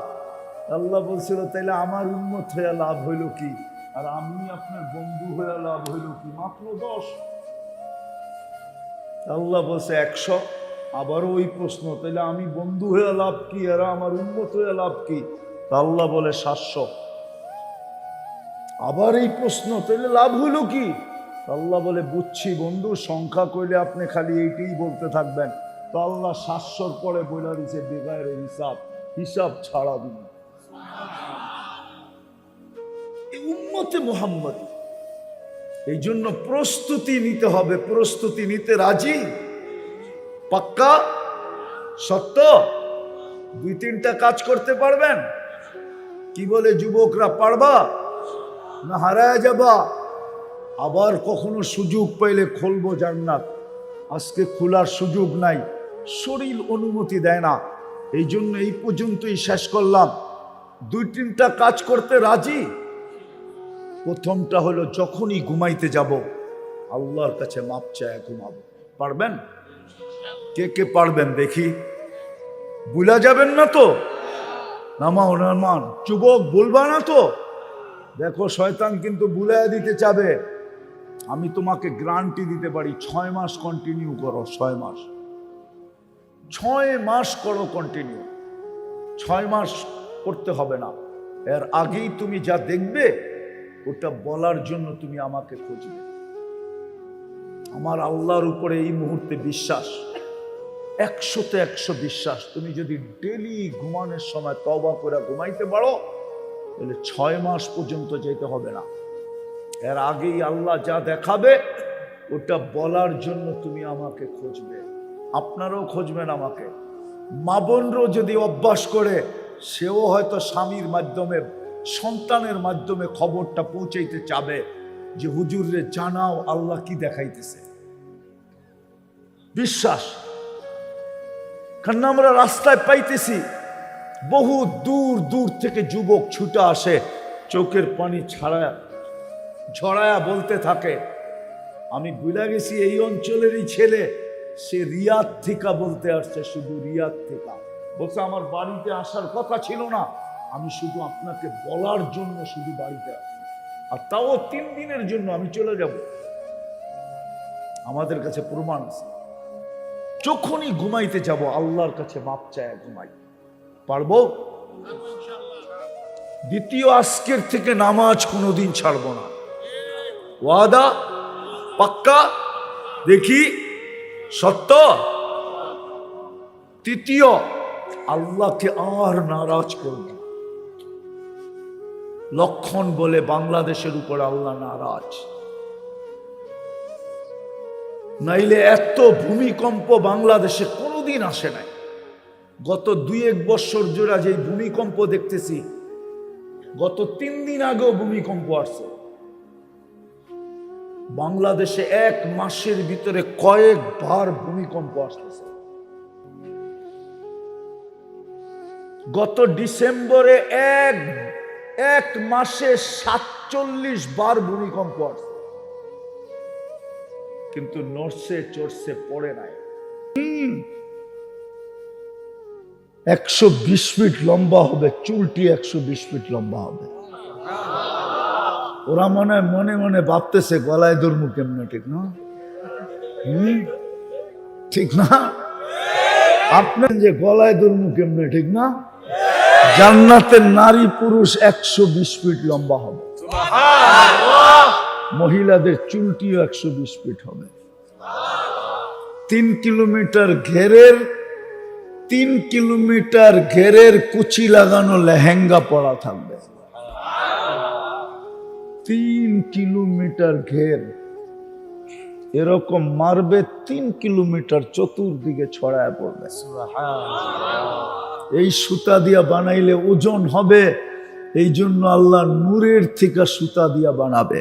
আল্লাহ বলছিল তাইলে আমার উম্মত হয়ে লাভ হইল কি, আর আমি আপনার বন্ধু হয়ে লাভ হইল কি? মাত্র 10। আল্লাহ বলছে 100। আবারও ওই প্রশ্ন, তাইলে আমি বন্ধু হয়ে লাভ কি, আর আমার উম্মত হয়ে লাভ কি? আল্লাহ বলে 700। আবার এই প্রশ্ন, তাইলে লাভ হইল কি? আল্লাহ বলে বুঝছি বন্ধু, সংখ্যা কইলে আপনি খালি এইটাই বলতে থাকবেন। তো আল্লাহ 700-র পরে বলে দিছে বেগায়ের হিসাব ছাড়া দিন। উম্মতে মুহাম্মদী, এই জন্য প্রস্তুতি নিতে হবে। প্রস্তুতি নিতে রাজি? পাক্কা? সত্য? 2-3টা কাজ করতে পারবেন? কি বলে যুবকরা, পারবা না হারায় যাবা? আবার কখনো সুযোগ পাইলে খুলবো জান্নাত, আজকে খোলার সুযোগ নাই, শরীর অনুমতি দেয় না। এই জন্য এই পর্যন্তই শেষ করলাম। 2-3টা কাজ করতে রাজি? প্রথমটা হলো যখনই ঘুমাইতে যাব আল্লাহর কাছে মাপ চায় ঘুমাবো। পারবেন? কে কে পারবেন দেখি? ভুলা যাবেন না তো? নামান যুবক, বলবা না তো? দেখো শয়তান কিন্তু ভুলাই দিতে চাবে। আমি তোমাকে গ্যারান্টি দিতে পারি 6 মাস কন্টিনিউ করো। 6 মাস, 6 মাস করো কন্টিনিউ। 6 মাস করতে হবে না, এর আগেই তুমি যা দেখবে ওটা বলার জন্য তুমি আমাকে খুঁজবে। আমার আল্লাহর উপরে এই মুহূর্তে বিশ্বাস, 100-তে 100 বিশ্বাস। তুমি যদি ডেলি ঘুমানোর সময় তওবা করে ঘুমাইতে পারো তাহলে 6 মাস পর্যন্ত যেতে হবে না। এর আগেই আল্লাহ যা দেখাবে ওটা বলার জন্য তুমি আমাকে খুঁজবে, আপনারাও খুঁজবেন আমাকে। মা বোনরাও যদি অভ্যাস করে, সেও হয়তো স্বামীর মাধ্যমে, সন্তানের মাধ্যমে খবরটা পৌঁছাইতে চাবে যে হুজুরে জানাও আল্লাহ কি দেখাইতেছে। বিশ্বাস, কারণ আমরা রাস্তায় পাইতেছি বহু দূর দূর থেকে যুবক ছুটে আসে, চোখের পানি ঝরায়া বলতে থাকে আমি ভুলে গেছি এই অঞ্চলেরই ছেলে, সে রিয়াদ থেকে বলতে আসছে, শুধু রিয়াদ থেকে। বলছে আমার বাড়িতে আসার কথা ছিল না, আমি শুধু আপনাকে বলার জন্য শুধু বাড়িতে আসি, আর তাও 3 দিনের জন্য আমি চলে যাব। আমাদের কাছে প্রমাণ আছে। যখনই ঘুমাইতে যাব আল্লাহর কাছে মাপ চায় ঘুমাই, পারবো? দ্বিতীয়, আজকের থেকে নামাজ কোনোদিন ছাড়বো না, ওয়াদা পাক্কা, দেখি সত্য। তৃতীয়, আল্লাহকে আর নারাজ করব না। লক্ষণ বলে বাংলাদেশের উপর আল্লাহ নারাজ, নাইলে এত ভূমিকম্প বাংলাদেশে কোনোদিন আসে নাই। গত 2-1 বছর জোড়া যে ভূমিকম্প দেখতেছি, গত 3 দিন আগেও ভূমিকম্প আসছে বাংলাদেশে। 1 মাসের ভিতরে কয়েকবার ভূমিকম্প আসতেছে। গত ডিসেম্বরে এক মাসে 47 বার ভূমিকম্প আসছে, কিন্তু নড়ছে চড়ছে পড়ে নাই। 120 ফিট লম্বা হবে, চুলটি 120 ফিট লম্বা হবে। ওরা মনে মনে ভাবতেছে গলায় ধর্ম কেমনে, ঠিক না? ঠিক না? আপনার যে গলায় ধর্ম কেমনে, ঠিক না? জান্নাতের নারী পুরুষ 120 ফিট লম্বা হবে, মহিলাদের চুলটিও 120 ফিট হবে। 3 কিলোমিটার ঘেরের কুচি লাগানো লেহেঙ্গা পরা থাকবে। 3 কিলোমিটার ঘের এরকম মারবে, 3 কিলোমিটার চতুর্দিকে ছড়ায় পড়বে। এই সুতা দিয়া বানাইলে ওজন হবে, এই জন্য আল্লাহ নূরের থেকে সুতা দিয়া বানাবে।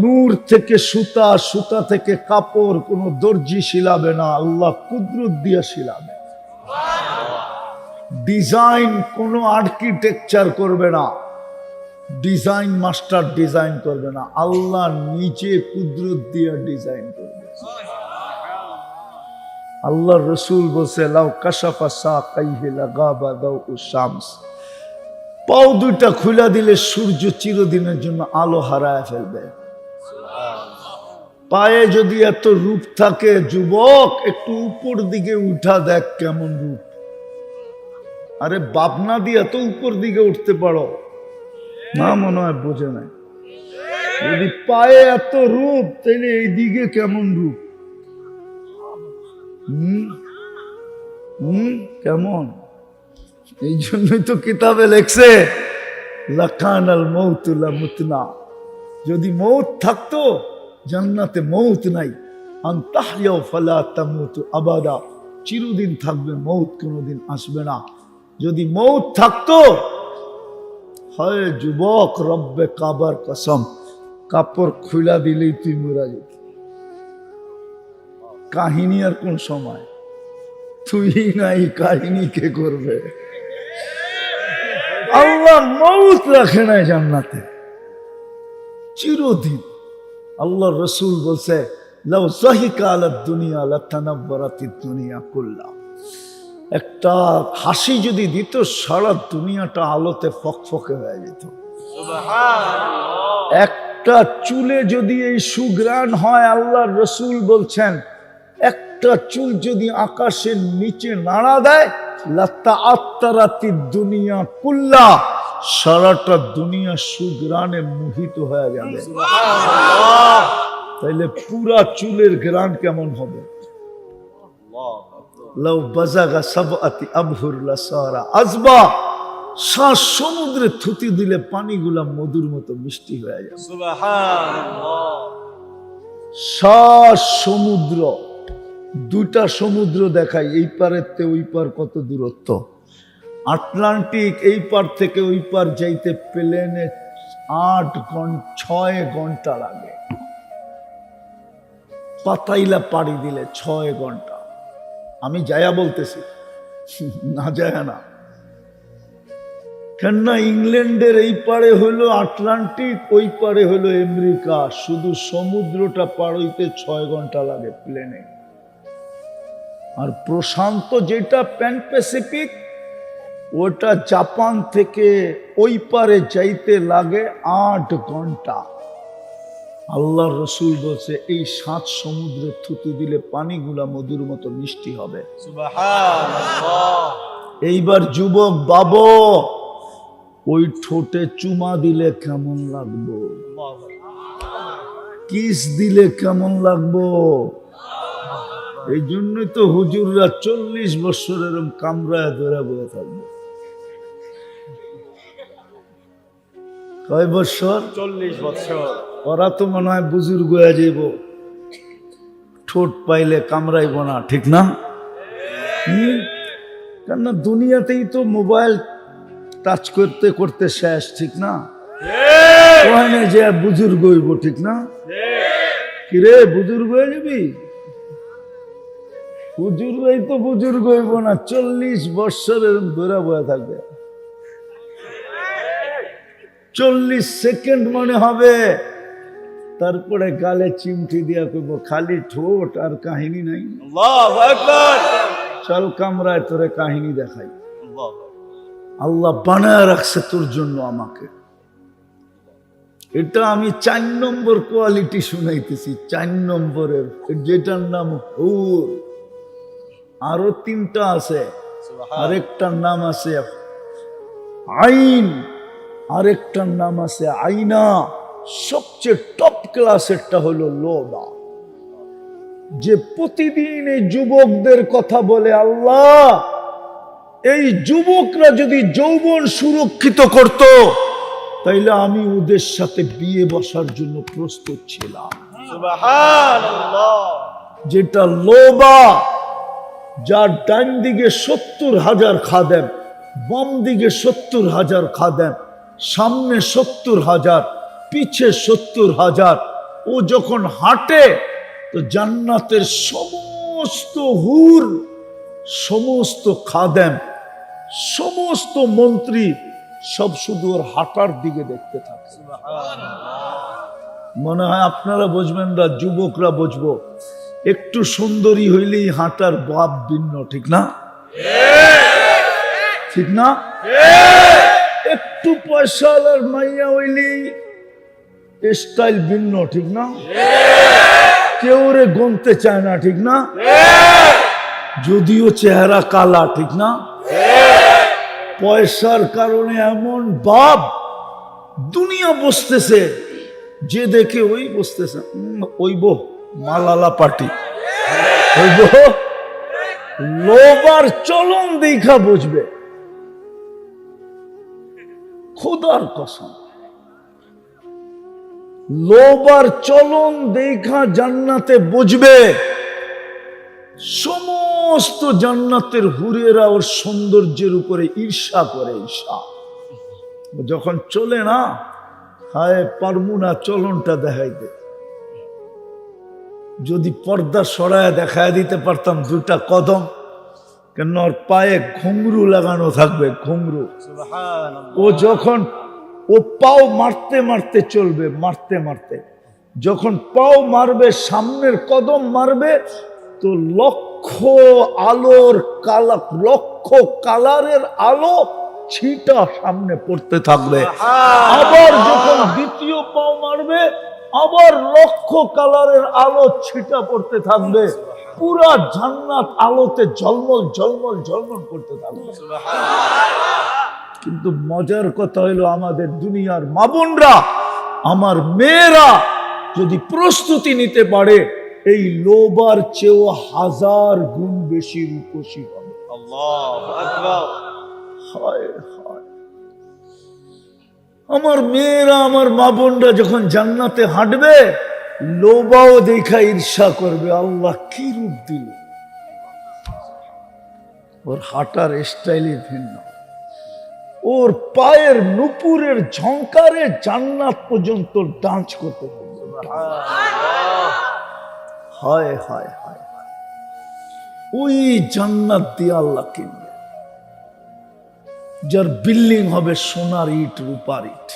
নূর থেকে সুতা, সুতা থেকে কাপড়, কোন দর্জি শিলাবে না, আল্লাহ কুদরত দিয়া শিলাবে। ডিজাইন কোন আর্কিটেকচার করবে না, ডিজাইন মাস্টার ডিজাইন করবে না, আল্লাহ নিজে কুদরত দিয়া ডিজাইন করবে। আল্লাহ রসুল বলছে লাউ কাশাফা সাকাইহি লাগাবা দাউ শামস, পাও দুইটা খুলে দিলে সূর্য চিরদিনের জন্য আলো হারায় ফেলবে। পায়ে যদি এত রূপ থাকে, যুবক একটু উপর দিকে উঠা দেখ কেমন রূপ। আরে বাপনা দিয়ে এত উপর দিকে উঠতে পারো না, মনে হয় বোঝে নাই। যদি পায়ে এত রূপ, তাহলে এই দিকে কেমন রূপ? কেমন? এই জন্যই তো কিতাবে লেখছে লাকানাল মউতু লামুতনা, যদি মৌত থাকতো, জান্নাতে মৌত নাই, আন তাহইয়াও ফালা তামুতু আবাদা, চিরদিন থাকবে, মৌত কোনোদিন আসবে না। যদি মৌত থাকতো, হয় যুবক রব্বে কাবার কসম, কাপড় খুলা দিলেই তুই মরা যেত। কাহিনী আর কোন সময়? তুই নাই, কাহিনী কে করবে? আল্লাহ মৌত রাখে নাই জান্নাতে, চিরদিন। আল্লাহ রসুল বলছে লাউ যাহিকা আলাদ দুনিয়া লাতানাব্বারাতিদ দুনিয়া কুল্লা, একটা হাসি যদি দিত, সারা দুনিয়াটা আলোতে ফকফকে হয়ে যেত। একটা চুলে যদি এই সুঘ্রাণ হয়, আল্লাহর রসুল বলছেন একটা চুল যদি আকাশের নিচে নাড়া দেয়, লাতাআত্তারাতিদ দুনিয়া কুল্লা, সারাটা দুনিয়া সুঘ্রাণে মোহিত হয়ে যাবে। তাইলে পুরা চুলের ঘ্রাণ কেমন হবে? লাউ বাজাগা সাবআতি আবহুর লাসারা আজবা, শ্বাস সমুদ্রে থুতি দিলে পানিগুলা মধুর মতো মিষ্টি হয়ে যাবে। সুবহানাল্লাহ। শ্বাস সমুদ্র, 2টা সমুদ্র দেখায়, এই পারের থেকে ওই পার কত দূরত্ব। আটলান্টিক এই পার থেকে ওই পার যাইতে প্লেনে 6 ঘন্টা লাগে, পাতাইলা পাড়ি দিলে 6 ঘন্টা। আমি যায়া বলতেছি, না যায় না। কেননা ইংল্যান্ডের এই পারে হলো আটলান্টিক, ওই পারে হলো আমেরিকা, শুধু সমুদ্রটা পার হইতে 6 ঘন্টা লাগে প্লেনে। আর প্রশান্ত যেটা প্যান প্যাসিফিক, ওটা জাপান থেকে ওই পারে যাইতে লাগে 8 ঘন্টা। আল্লাহ রসুল বলছে এই 7 সমুদ্রে থুতু দিলে পানিগুলা মধুর মতো মিষ্টি হবে। সুবহানাল্লাহ। এইবার যুবক বাবু, ওই ঠোঁটে চুমা দিলে কেমন লাগবো, কিস দিলে কেমন লাগবো। এই জন্যই তো হুজুররা 40 বছর এরকম কামরায় ধরে বয়ে থাকবে। কয় বছর? 40 বছর। ওরা তো মনে হয় বুজুর্গ হয়ে যাইব, ঠোঁট পাইলে কামড়াইব না, ঠিক না? কেননা দুনিয়াতেই তো মোবাইল টাচ করতে করতে শেষ, ঠিক না? ওখানে যে বুজুর্গ হইব, ঠিক না? কিরে বুজুর্গ হয়ে যাবি? বুজুর্গই তো বুজুর্গ হইব না, 40 বছরের ধরে বয়ে থাকবে। 40 সেকেন্ড মনে হবে, তারপরে গালে চিমটি দিয়া কইব খালি ঠোঁট আর কাহিনী নাই। আল্লাহু আকবার। চল কামরায় তোরে কাহিনী দেখাই। আল্লাহ বানায় রাখছে তোর জন্য আমাকে। এটা আমি 4 নম্বর কোয়ালিটি শুনাইতেছি, 4 নম্বরের, যেটার নাম হুর। আরো 3টা আছে, আরেকটার নাম আছে আইন, আরেকটার নাম আছে আইনা। সবচেয়ে টপ ক্লাসেরটা হলো লোবা, যে প্রতিদিন এই যুবকদের কথা বলে, আল্লাহ এই যুবকরা যদি যৌবন সুরক্ষিত করত তাইলে আমি ওদের সাথে বিয়ে বসার জন্য প্রস্তুত ছিলাম। সুবহানাল্লাহ। যেটা লোবা, যার ডান দিকে 70,000 খাদেম, বাম দিকে 70,000 খাদেম, সামনে 70,000, পিছে 70,000। ও যখন হাঁটে তো জান্নাতের সমস্ত হুর, সমস্ত খাদেম, সমস্ত মন্ত্রী সব শুধু ওর হাঁটার দিকে দেখতে থাকে। মনে হয় আপনারা বুঝবেন না, যুবকরা বুঝবো। একটু সুন্দরী হইলেই হাঁটার ভাব ভিন্ন, ঠিক না? ঠিক না? একটু পয়সাওয়ালার মাইয়া হইলেই স্টাইল ভিন্ন, ঠিক না? কেউ রে গুনতে চায় না, ঠিক না? যদিও চেহারা কালা, ঠিক না? পয়সার কারণে এমন ভাব, দুনিয়া বসতেছে, যে দেখে ওই বসতেছে, ওইব মালালা পার্টি, ওইব। লোবার চলন দেখা বুঝবে, খোদার কসম। লোবার চলন দেখা জান্নাতে বুঝবে। সমস্ত জান্নাতের হুরেরা ওর সৌন্দর্যের উপরে ঈর্ষা করে, ঈর্ষা। যখন চলে না, হায় পারমু না চলনটা দেখাইতে। যদি পর্দা সরায় দেখায় দিতে পারতাম 2টা কদম, কেন ওর পায়ে ঘুংরু লাগানো থাকবে, ঘুংরু। ও যখন ও পাও মারতে মারতে চলবে, মারতে মারতে যখন পাও মারবে, সামনের কদম মারবে, তো লক্ষ আলোর কালা, লক্ষ কালারের আলো ছিটা সামনে পড়তে থাকবে। আবার যখন দ্বিতীয় পাও মারবে, আবার লক্ষ কালারের আলো ছিটা পড়তে থাকবে। পুরা জান্নাত আলোতে ঝলমল ঝলমল ঝলমল করতে থাকবে। কিন্তু মজার কথা হইলো, আমাদের দুনিয়ার মা বোনরা, আমার মেয়েরা যদি প্রস্তুতি নিতে পারে, এই লোবার চেয়েও 1000 গুণ বেশি রূপসী হবে। আল্লাহু আকবার। হায় হায়, আমার মেয়েরা, আমার মা বোনরা যখন জান্নাতে হাঁটবে, লোবাও দেখা ঈর্ষা করবে, আল্লাহ কি রূপ দিল। ওর হাঁটার স্টাইলই ভিন্ন, ওর পায়ের নুপুরের ঝংকারে জান্নাত পর্যন্ত ডান্স করতে হবে। হায় হায় হায়, ওই জান্নাত দিয়ে আল্লাহ কিনবে, যার বিল্ডিং হবে সোনার ইট, রূপার ইট,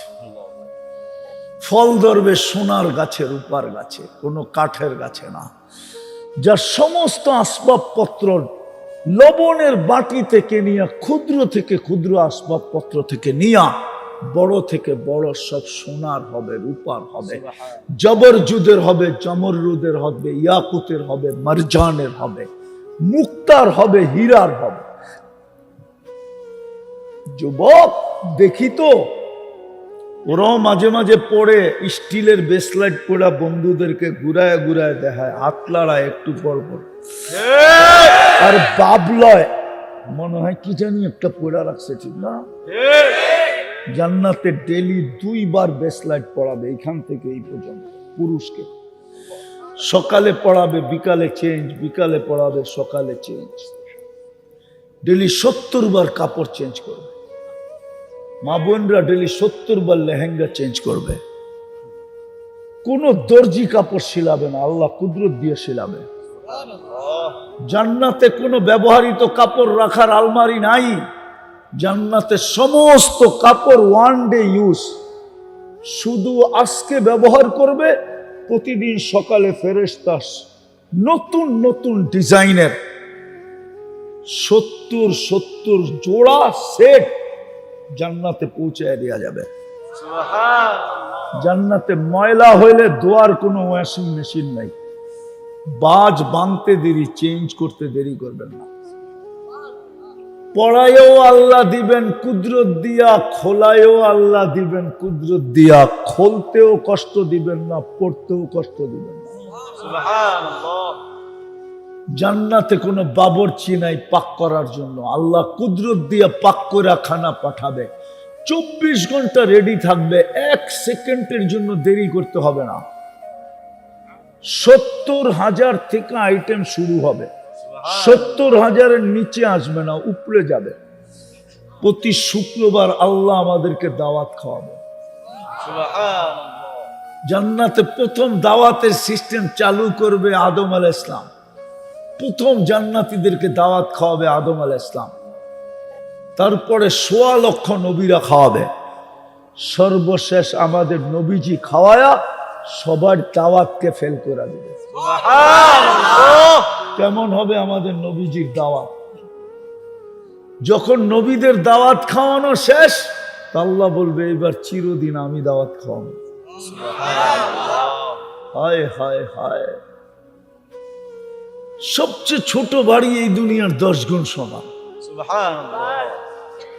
ফল ধরবে সোনার গাছে, রূপার গাছে, কোনো কাঠের গাছে না। যা সমস্ত আসবাবপত্র লবণের বাটি থেকে নিয়ে ক্ষুদ্র থেকে ক্ষুদ্র আসবাবপত্র থেকে নিয়ে বড় থেকে বড় সব সোনার হবে, রূপার হবে, জবরজুদের হবে, জমরুদের হবে, ইয়াকুতের হবে, মারজানের হবে, মুক্তার হবে, হীরার হবে। যুবক দেখি তো ওরাও মাঝে মাঝে পড়ে স্টিলের বেসলাইট পড়া বন্ধুদেরকে ঘুরায় ঘুরায় দেখায়, হাত লড়ায় একটু পর পর, আর বাবলয় মনে হয় কি জানি একটা পড়া রাখছে, ঠিক না? জান্নাতে ডেলি 2 বার বেসলাইট পড়াবে, এখান থেকে এই পর্যন্ত পুরুষকে। সকালে পড়াবে, বিকালে চেঞ্জ, বিকালে পড়াবে, সকালে চেঞ্জ। ডেলি 70 বার কাপড় চেঞ্জ করবে। মা বোনরা ডেলি 70 বার লেহেঙ্গা চেঞ্জ করবে। কোন দর্জি কাপড় সিলাবে না, আল্লাহ কুদরত দিয়ে সিলাবে। জান্নাতে কোনো ব্যবহৃত কাপড় রাখার আলমারি নাই। জান্নাতে সমস্ত কাপড় 1 ডে ইউজ, শুধু আজকে ব্যবহার করবে। প্রতিদিন সকালে ফেরেশতা নতুন নতুন ডিজাইনের 70 জোড়া সেট জান্নাতে পৌঁছায় দেওয়া যাবে। জান্নাতে ময়লা হইলে ধোয়ার কোনো ওয়াশিং মেশিন নাই। বাজ বাঁধতে দেরি, চেঞ্জ করতে দেরি করবেন না। পড়ায়ও আল্লাহ দিবেন কুদরত দিয়া, খোলায়ও আল্লাহ দিবেন কুদরত দিয়া। খুলতেও কষ্ট দিবেন না, পড়তেও কষ্ট দিবেন না। জান্নাতে কোনো বাবরচি নাই পাক করার জন্য। আল্লাহ কুদরত দিয়া পাক করে খানা পাঠাবে। 24 ঘন্টা রেডি থাকবে, 1 সেকেন্ডের জন্য দেরি করতে হবে না। 70,000 থেকে আইটেম শুরু হবে। 70,000-এর নিচে আসবে না, উপরে যাবে। প্রতি শুক্রবার আল্লাহ আমাদেরকে দাওয়াত খাওয়াবে। জান্নাতে প্রথম দাওয়াতের সিস্টেম চালু করবে আদম আলাইহিস সালাম। প্রথম জান্নাতীদেরকে দাওয়াত খাওয়াবে আদম আলাইহিস সালাম। তারপরে 1.25 লক্ষ নবীরা খাওয়াবে। সর্বশেষ আমাদের নবীজি খাওয়ায়া সবার দাওয়াতকে ফেল করে দিবে। কেমন হবে আমাদের নবীজির দাওয়াত? যখন নবীদের দাওয়াত খাওয়ানো শেষ, আল্লাহ বলবে এবার চিরদিন আমি দাওয়াত খাওয়াবো। হায় হায় হায়, সবচেয়ে ছোট বাড়ি এই দুনিয়ার 10 গুণ সমান,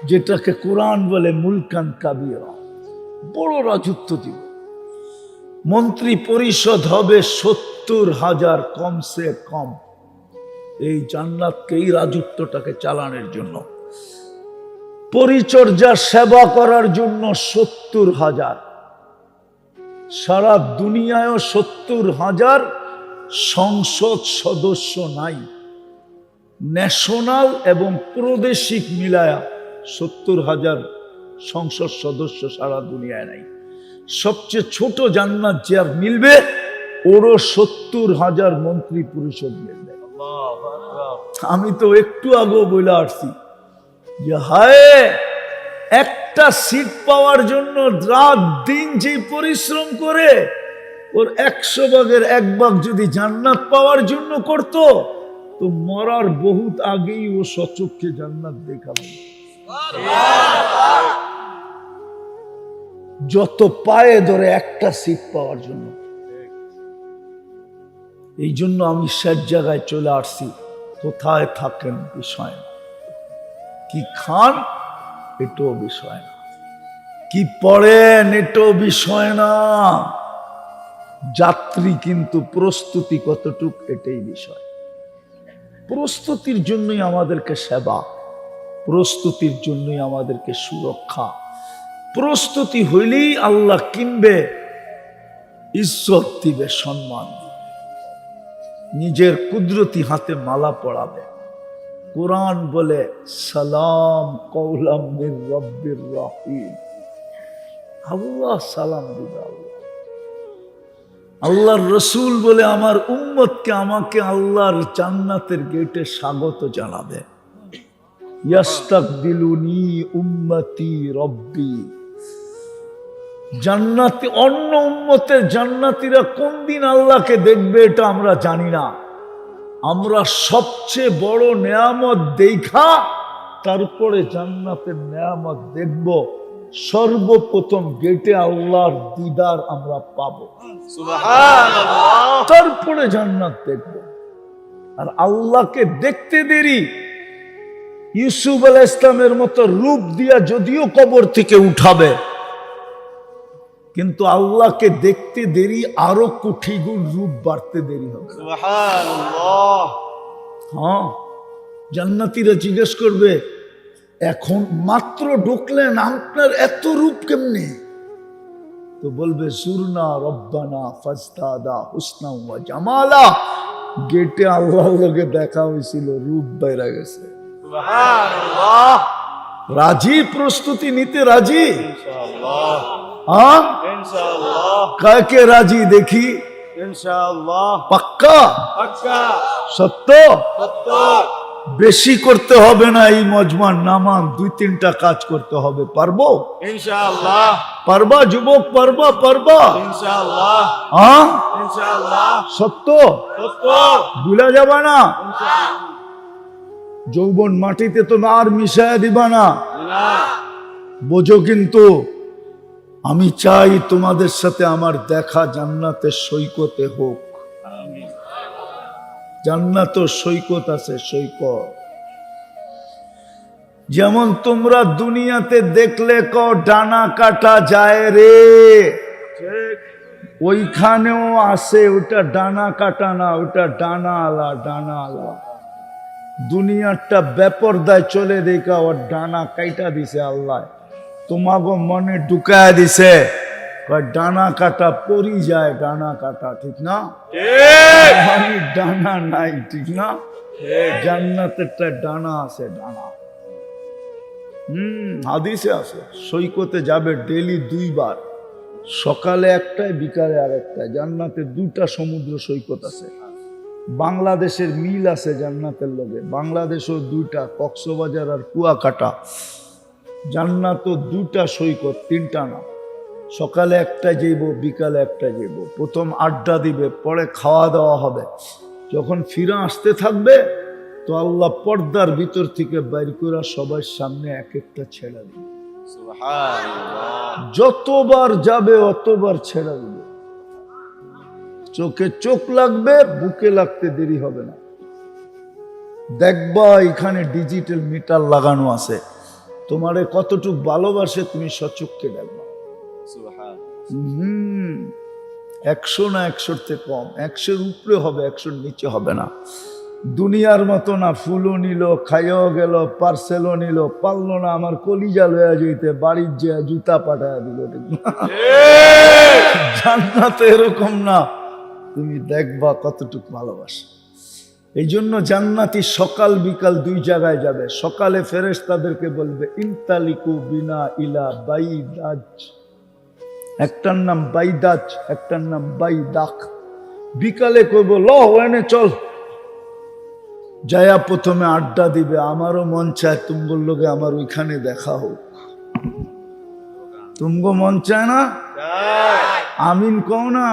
যেটাকে কোরআন বলে মুলকান কাবিরা। বড় রাজত্ব দিব। মন্ত্রী পরিষদ হবে 70,000 কমসে কম। এই জান্নাতকে, এই রাজত্বটাকে চালানোর জন্য, পরিচর্যা সেবা করার জন্য 70,000। সারা দুনিয়ায়ও 70,000 সংসদ সদস্য নাই। ন্যাশনাল এবং প্রাদেশিক মিলায়া 70,000 সংসদ সদস্য সারা দুনিয়ায় নাই। সবচেয়ে ছোট জান্নাত যার মিলবে, ওরও 70,000 মন্ত্রী পরিষদ মিলবে। আমি তো একটু আগে বলে আসছি যে হায়, একটা সিট পাওয়ার জন্য রাত দিন যে পরিশ্রম করে, ওর 100 ভাগের 1 ভাগ যদি জান্নাত পাওয়ার জন্য করত, তো মরার বহুত আগেই ও সচক্ষে জান্নাত দেখাবে। যত পায়ে ধরে একটা সিট পাওয়ার জন্য। এই জন্য আমি শেষ জায়গায় চলে আসছি। কোথায় থাকেন বিষয় না, কি খান এটাও বিষয় না, কি পড়েন এটাও বিষয় না, যাত্রী কিন্তু প্রস্তুতি কতটুক এটাই বিষয়। প্রস্তুতির জন্যই আমাদেরকে সেবা, প্রস্তুতির জন্যই আমাদেরকে সুরক্ষা। প্রস্তুতি হইলেই আল্লাহ কিনবে, ইজ্জত দিবে, সম্মান দিবে, নিজের কুদরতি হাতে মালা পড়াবে। কোরআন বলে সালাম কওলাম মির রাব্বির রহিম। আল্লাহ সালাম দিবে। আল্লাহর রসুল বলে আমার উম্মতকে, আমাকে আল্লাহর জান্নাতের গেটে স্বাগত জানাবে। ইয়াস্তাকবিলুনি উম্মতি রব্বি। জান্নাতি, অন্য উম্মতের জান্নাতীরা কোন দিন আল্লাহকে দেখবে এটা আমরা জানি না, আমরা সবচেয়ে বড় নেয়ামত দেখা তারপরে জান্নাতের নেয়ামত দেখব। সর্বপ্রথম গেটে আল্লাহর দিদার আমরা পাবো, সুবহানাল্লাহ, তারপরে জান্নাত দেখব। আর আল্লাহকে দেখতে দেরি। ইউসুফ আলাইহিস সালামের মতো রূপ দিয়া যদিও কবর থেকে উঠাবে, কিন্তু আল্লাহকে দেখতে দেরি, আরো কোটি গুণ রূপ বাড়তে দেরি হবে। সুবহানাল্লাহ। হ্যাঁ, জান্নাতীরা জিজ্ঞেস করবে, এখন মাত্র ঢুকলেন, আপনার এত রূপ কেমনে? তো বলবে, সুরনা রব্বানা ফাজদাদা হুসনা ওয়া জামালা। গেটে আল্লাহর লগে দেখা হয়েছিল, রূপ বাইরে গেছে। সুবহানাল্লাহ। রাজি? প্রস্তুতি নিতে রাজি? ইনশাআল্লাহ। হ্যাঁ ইনশাআল্লাহ। কাকে রাজি দেখি? ইনশাআল্লাহ। পাক্কা? পাক্কা। সত্য? সত্য। বেশি করতে হবে না, এই মজমার নামাজ 2-3টা কাজ করতে হবে। পারবো? ইনশাআল্লাহ। পারবা যুবক? পারবা? পারবা? ইনশাআল্লাহ। হ্যাঁ ইনশাআল্লাহ। সত্য? সত্য। ভুলা যাবে না। ইনশাআল্লাহ। যৌবন মাটিতে তো আর মিশায়া দিবা না, বোঝো। কিন্তু আমি চাই তোমাদের সাথে আমার দেখা জান্নাতের সৈকতে হোক। জান্নাত সৈকত আছে, সৈকত। যেমন তোমরা দুনিয়াতে দেখলে ডানা কাটা যায় রে, ওইখানেও আছে। ওটা ডানা কাটা না, ওটা ডানা আলা, ডানা আলা। দুনিয়ারটা বেপরদায় চলে দেখা ওর ডানা কাইটা দিছে আল্লাহ, তোমাগো মনে ঢুকায় দিছে। ডানা কাটা পরি যায়, ডানা কাটা, ঠিক না? ডানা নাই, ঠিক না? জান্নাতেরটা ডানা আছে, ডানা। হাদিসে আছে, সৈকতে যাবে ডেইলি 2 বার, সকালে একটায়, বিকালে আরেকটায়। জান্নাতে 2টা সমুদ্র সৈকত আছে। বাংলাদেশের মিল আছে জান্নাতের লগে, বাংলাদেশও 2টা, কক্সবাজার আর কুয়াকাটা। জান্নাতও 2টা সৈকত, 3টা না। সকালে একটা যাইব, বিকালে একটা যাইব। প্রথম আড্ডা দিবে, পরে খাওয়া দাওয়া হবে। যখন ফিরে আসতে থাকবে, তো আল্লাহ পর্দার ভিতর থেকে বাইর করে সবার সামনে এক একটা ছেড়ে দিবে। সুবহানাল্লাহ। যতবার যাবে অতবার ছেড়ে দিবে। চোখে চোখ লাগবে, বুকে লাগতে দেরি হবে না। দেখবা এখানে ডিজিটাল মিটার লাগানো আছে, তোমারে কতটুক ভালোবাসে তুমি সচক্ষে দেখবা। 100 না 100-র থেকে কম, 100-র উপরে হবে, 100-র নিচে হবে না। দুনিয়ার মতো না, ফুলও নিল, খাইও গেল, পার্সেলও নিল, পারলো না আমার কলিজা লয়া যেতে, বাড়ির যে জুতা পাঠায় দিল। জান্নাতে এরকম না, তুমি দেখবা কতটুক ভালোবাসে। এই জন্য জান্নাতি সকাল বিকাল 2 জায়গায় যাবে। সকালে ফেরেশতাদেরকে বলবে, ইনতালিকু বিনা ইলা বাইদাজ। একটার নাম বাইদাজ, একটার নাম বাইদাক। বিকালে কইব, ল ওখানে চল। যায়া প্রথমে আড্ডা দিবে। আমারও মন চায় তুমগোর লোকে আমার ওইখানে দেখা হোক। তুমগো মন চায় না? আমিন কও না।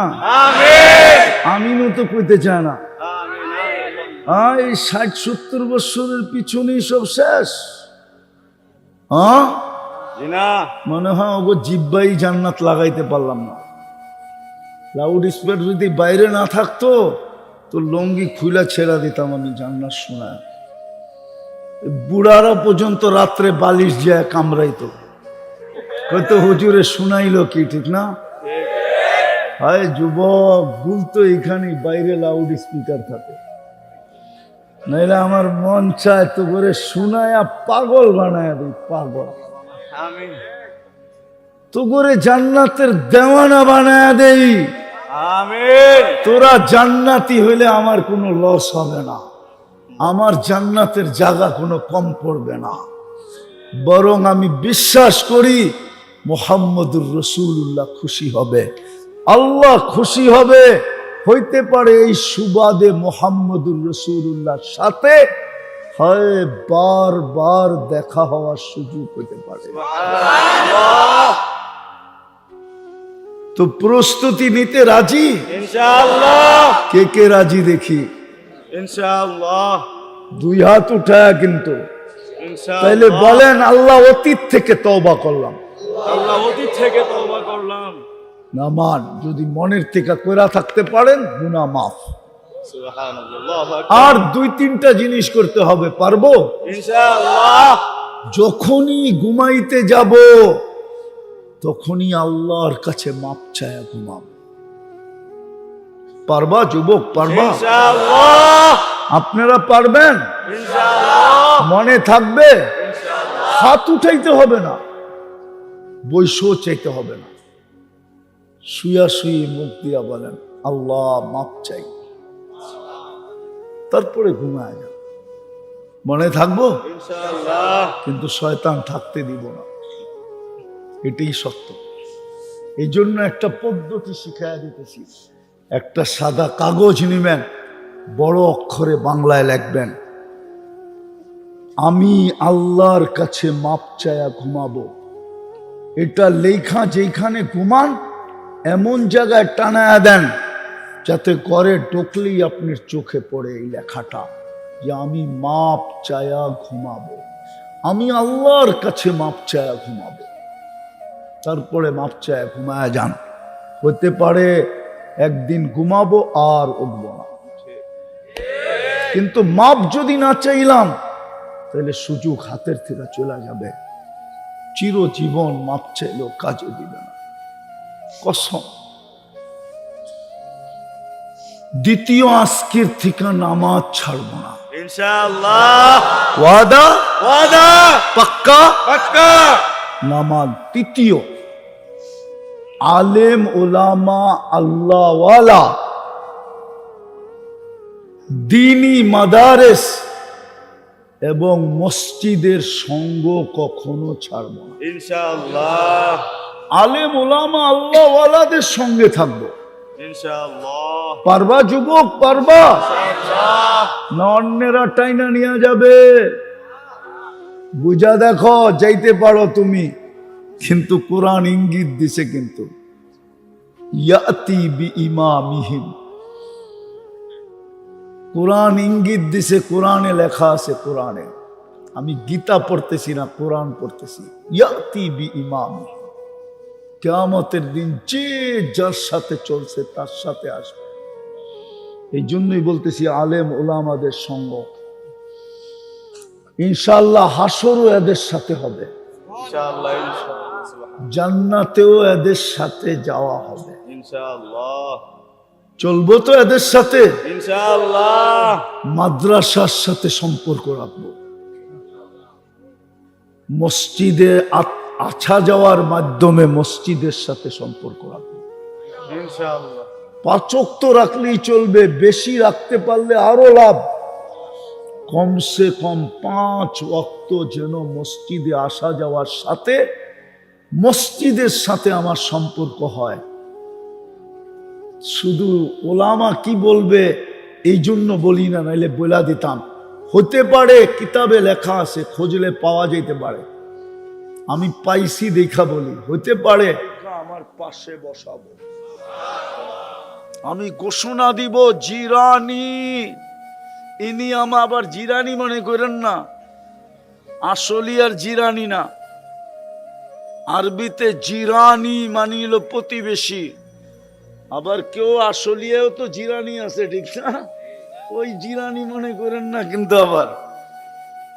আমিনও তো কইতে চায় না। এই 60-70 বছরের পিছনেই সব শেষ। হ্যাঁ, মনে হয় ওগো জিব্বাই জান্নাত লাগাইতে পারলাম না। লাউড স্পিকার যদি বাইরে না থাকতো তো লঙ্গি খুলা ছেড়া দিতাম আমি জান্নাত শোনায়। বুড়ারা পর্যন্ত রাত্রে বালিশ যায় কামড়াইতো, হয়তো হুজুরে শুনাইলো কি, ঠিক না? হায় যুবক, ভুল তো এখানে, বাইরে লাউড স্পিকার থাকে। নাইলে আমার মন চায় তো করে শুনায়া পাগল বানায় দিই, পাগল। তো করে জান্নাতের দেওয়ানা বানায় দেই। তোরা জান্নাতি হইলে আমার কোনো লস হবে না, আমার জান্নাতের জায়গা কোনো কম পড়বে না। বরং আমি বিশ্বাস করি মুহাম্মদুর রাসূলুল্লাহ খুশি হবে, আল্লাহ খুশি হবে। হইতে পারে এই সুবাদে মুহাম্মদুর রাসূলুল্লাহর সাথে হয় বারবার দেখা হওয়ার সুযোগ হইতে পারে। তো প্রস্তুতি নিতে রাজি? ইনশাআল্লাহ। কে কে রাজি দেখি? ইনশাআল্লাহ। দুই হাত উঠায় কিন্তু। ইনশাআল্লাহ। তাইলে বলেন আল্লাহ অতীত থেকে তওবা করলাম, আল্লাহ অতীত থেকে তওবা করলাম। নামান যদি মনের থেকে কইরা থাকতে পারেন গুনাহ মাফ। সুবহানাল্লাহ। আর দুই তিনটা জিনিস করতে হবে, পারবো? ইনশাআল্লাহ। যখনই ঘুমাইতে যাব তখনই আল্লাহর কাছে মাপ চায় ঘুমাবো। পারবা যুবক, পারবা? ইনশাআল্লাহ। আপনারা পারবেন? ইনশাআল্লাহ। মনে থাকবে? হাত উঠাইতে হবে না, বৈশও চাইতে হবে না, শুয়া শুয়ে মুখ দিয়া বলেন আল্লাহ মাপ চাই, তারপরে ঘুমায় যান। মনে থাকবো? ইনশাআল্লাহ। কিন্তু শয়তান থাকতে দিব না, এটাই সত্য। এই জন্য একটা পদ্ধতি শিখাইয়া দিতেছি। একটা সাদা কাগজ নিবেন, বড় অক্ষরে বাংলায় লিখবেন আমি আল্লাহর কাছে মাপ চায়া ঘুমাবো। এটা লেখা যেখানে ঘুমান এমন জায়গায় টানায়া দেন যাতে ঘরে ঢুকলেই আপনার চোখে পড়ে এই লেখাটা যে আমি মাপ চায়া ঘুমাবো, আমি আল্লাহর কাছে মাপ চায়া ঘুমাবো। তারপরে মাপ চায়া ঘুমায়া যান। হতে পারে একদিন ঘুমাবো আর উঠবো না, কিন্তু মাপ যদি না চাইলাম তাহলে সুযোগ হাতের থেকে চলে যাবে, চিরজীবন মাপ চাইলেও কাজে দিবে না, কসম। দ্বিতীয় আজকের থেকে নামাজ ছাড়বো না, ইনশাআল্লাহ। ওয়াদা? ওয়াদা। পাক্কা? পাক্কা। নামাজ। তৃতীয়, আলেম ওলামা আল্লাহওয়ালা দ্বীনি মাদারেস এবং মসজিদের সঙ্গ কখনো ছাড়ব না, ইনশাআল্লাহ। আলেম ওলামা আল্লাহওয়ালাদের সঙ্গে থাকবো। ইনশাআল্লাহ। পারবা যুবক, পারবা? ইনশাআল্লাহ। না অন্যেরা টাইনা নিয়ে যাবে? বুঝা দেখো, যাইতে পারো তুমি, কিন্তু কোরআন ইঙ্গিত দিছে কিন্তু ইয়াতি বিইমামিহিম, কোরআন ইঙ্গিত দিছে, কোরআনে লেখা আছে। কোরআনে আমি গীতা পড়তেছি না, কোরআন পড়তেছি। ইয়াতি বিইমামিহিম, কিয়ামতের দিন যে যার সাথে চলছে তার সাথে আসবে। এই জন্যই বলতেছি আলেম ওলামাদের সঙ্গ। ইনশাআল্লাহ হাসরও এদের সাথে হবে, ইনশাআল্লাহ। ইনশাআল্লাহ। জান্নাতেও এদের সাথে যাওয়া হবে। ইনশাআল্লাহ। চলবো তো এদের সাথে, ইনশাআল্লাহ। মাদ্রাসার সাথে সম্পর্ক রাখবো, মসজিদে আছা যাওয়ার মাধ্যমে মসজিদের সাথে সম্পর্ক রাখবো। ইনশাআল্লাহ। 5 ওয়াক্ত রাখলেই চলবে, বেশি রাখতে পারলে আরো লাভ। কমসে কম 5 ওয়াক্ত যেন মসজিদে আসা যাওয়ার সাথে মসজিদের সাথে আমার সম্পর্ক হয়। শুধু ওলামা কি বলবে এই জন্য বলি না, নাইলে বলা দিতাম। হতে পারে কিতাবে লেখা আছে, খোঁজলে পাওয়া যেতে পারে, আমি পাইছি দেখা বলি। হতে পারে আমার পাশে বসাবো, আমি ঘোষণা দিব জিরানি। ইনি আমার আবার জিরানি মনে করেন না, আসলি আর জিরানি না। আরবিতে জিরানি মানি হলো প্রতিবেশী, আবার কেউ আসলিয়াও তো জিরানি আছে, ঠিক না? ওই জিরানি মনে করেন না কিন্তু। আবার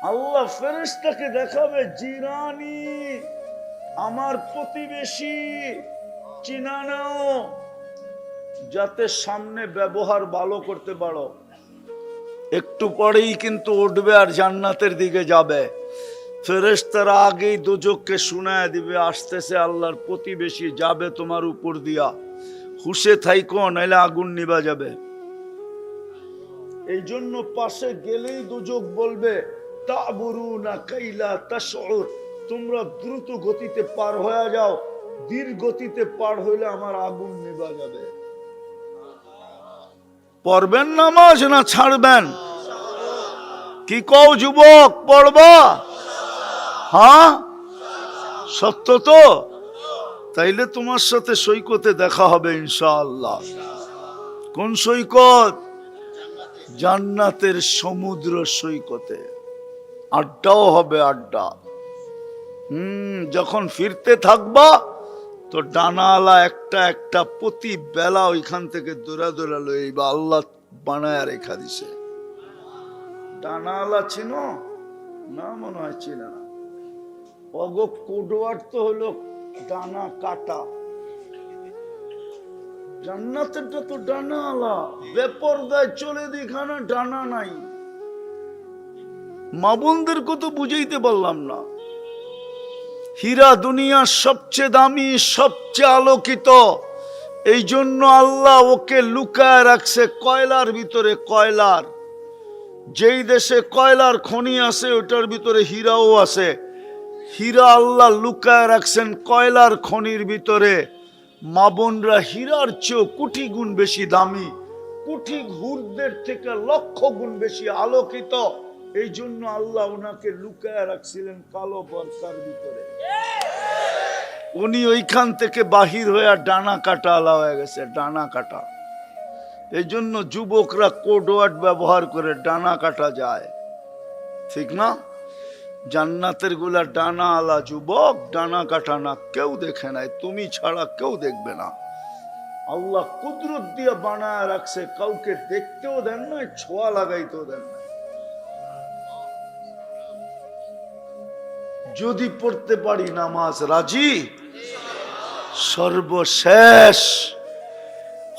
আল্লাহ ফেরেশতাকে দেখাবে জিরানি, আমার প্রতিবেশী, চিনা নাও, যাতে সামনে ব্যবহার ভালো করতে পারো। একটু পরেই কিন্তু উঠবে আর জান্নাতের দিকে যাবে। ফেরেশতারা আগেই দোজখকে শুনায় দিবে আসতেছে আল্লাহর প্রতিবেশী, যাবে তোমার উপর দিয়া, হুশে থাইকো নাইলে আগুন নিভা যাবে। এই জন্য পাশে গেলেই দোজখ বলবে তাবুরুনা কাইলা তাশউর, তোমরা দ্রুত গতিতে পার হয়ে যাও, ধীর গতিতে পার হইলে আমার আগুন নিভা যাবে। পড়বেন নামাজ না ছাড়বেন? কি কও যুবক, পড়বা? হ্যাঁ, সত্য তো? তাইলে তোমার সাথে সৈকতে দেখা হবে ইনশাআল্লাহ। কোন সৈকত? জান্নাতের সমুদ্র সৈকতে আড্ডাও হবে, আড্ডা। যখন ফিরতে থাকবা তো ডানাওয়ালা একটা একটা প্রতি বেলা ওইখান থেকে দৌড়া দৌড়া লইবা। আল্লাহ বানায় রেখা দিছে। ডানাওয়ালা চিনো না? মনে হয় চিনা না। অগো কোডওয়ার তো হলো ডানা কাটা। জান্নাতেরটা তো ডানাওয়ালা। বেপরদায় চলে দেখানা ডানা নাই। মা বোনদেরকে তো বুঝাইতে পারলাম না। হীরা দুনিয়ার সবচেয়ে দামি, সবচেয়ে আলোকিত। এই জন্য আল্লাহ ওকে লুকায় রাখছে কয়লার ভিতরে। কয়লার, যেই দেশে কয়লার খনি আছে ওটার ভিতরে হীরাও আছে। হীরা আল্লাহ লুকায় রাখছেন কয়লার খনির ভিতরে। মা বোনরা হীরার চেয়েও কোটি গুণ বেশি দামি, কোটি ঘুরদের থেকে লক্ষ গুণ বেশি আলোকিত। এই জন্য আল্লাহ ওনাকে লুকায় রাখছিলেন কালো বর্ষার ভিতরে। উনি ওইখান থেকে বাহির হয়ে ডানা কাটা আলা হয়ে গেছে, ডানা কাটা। এই জন্য যুবকরা কোডওয়ার্ড ব্যবহার করে ডানা কাটা যায়, ঠিক না? জান্নাতের গুলা ডানা আলা যুবক, ডানা কাটা না। কেউ দেখে নাই, তুমি ছাড়া কেউ দেখবে না। আল্লাহ কুদরত দিয়ে বানায় রাখছে, কাউকে দেখতেও দেন না, ছোঁয়া লাগাইতেও দেন না। যদি পড়তে পারি নামাজ, রাজি? সর্বশেষ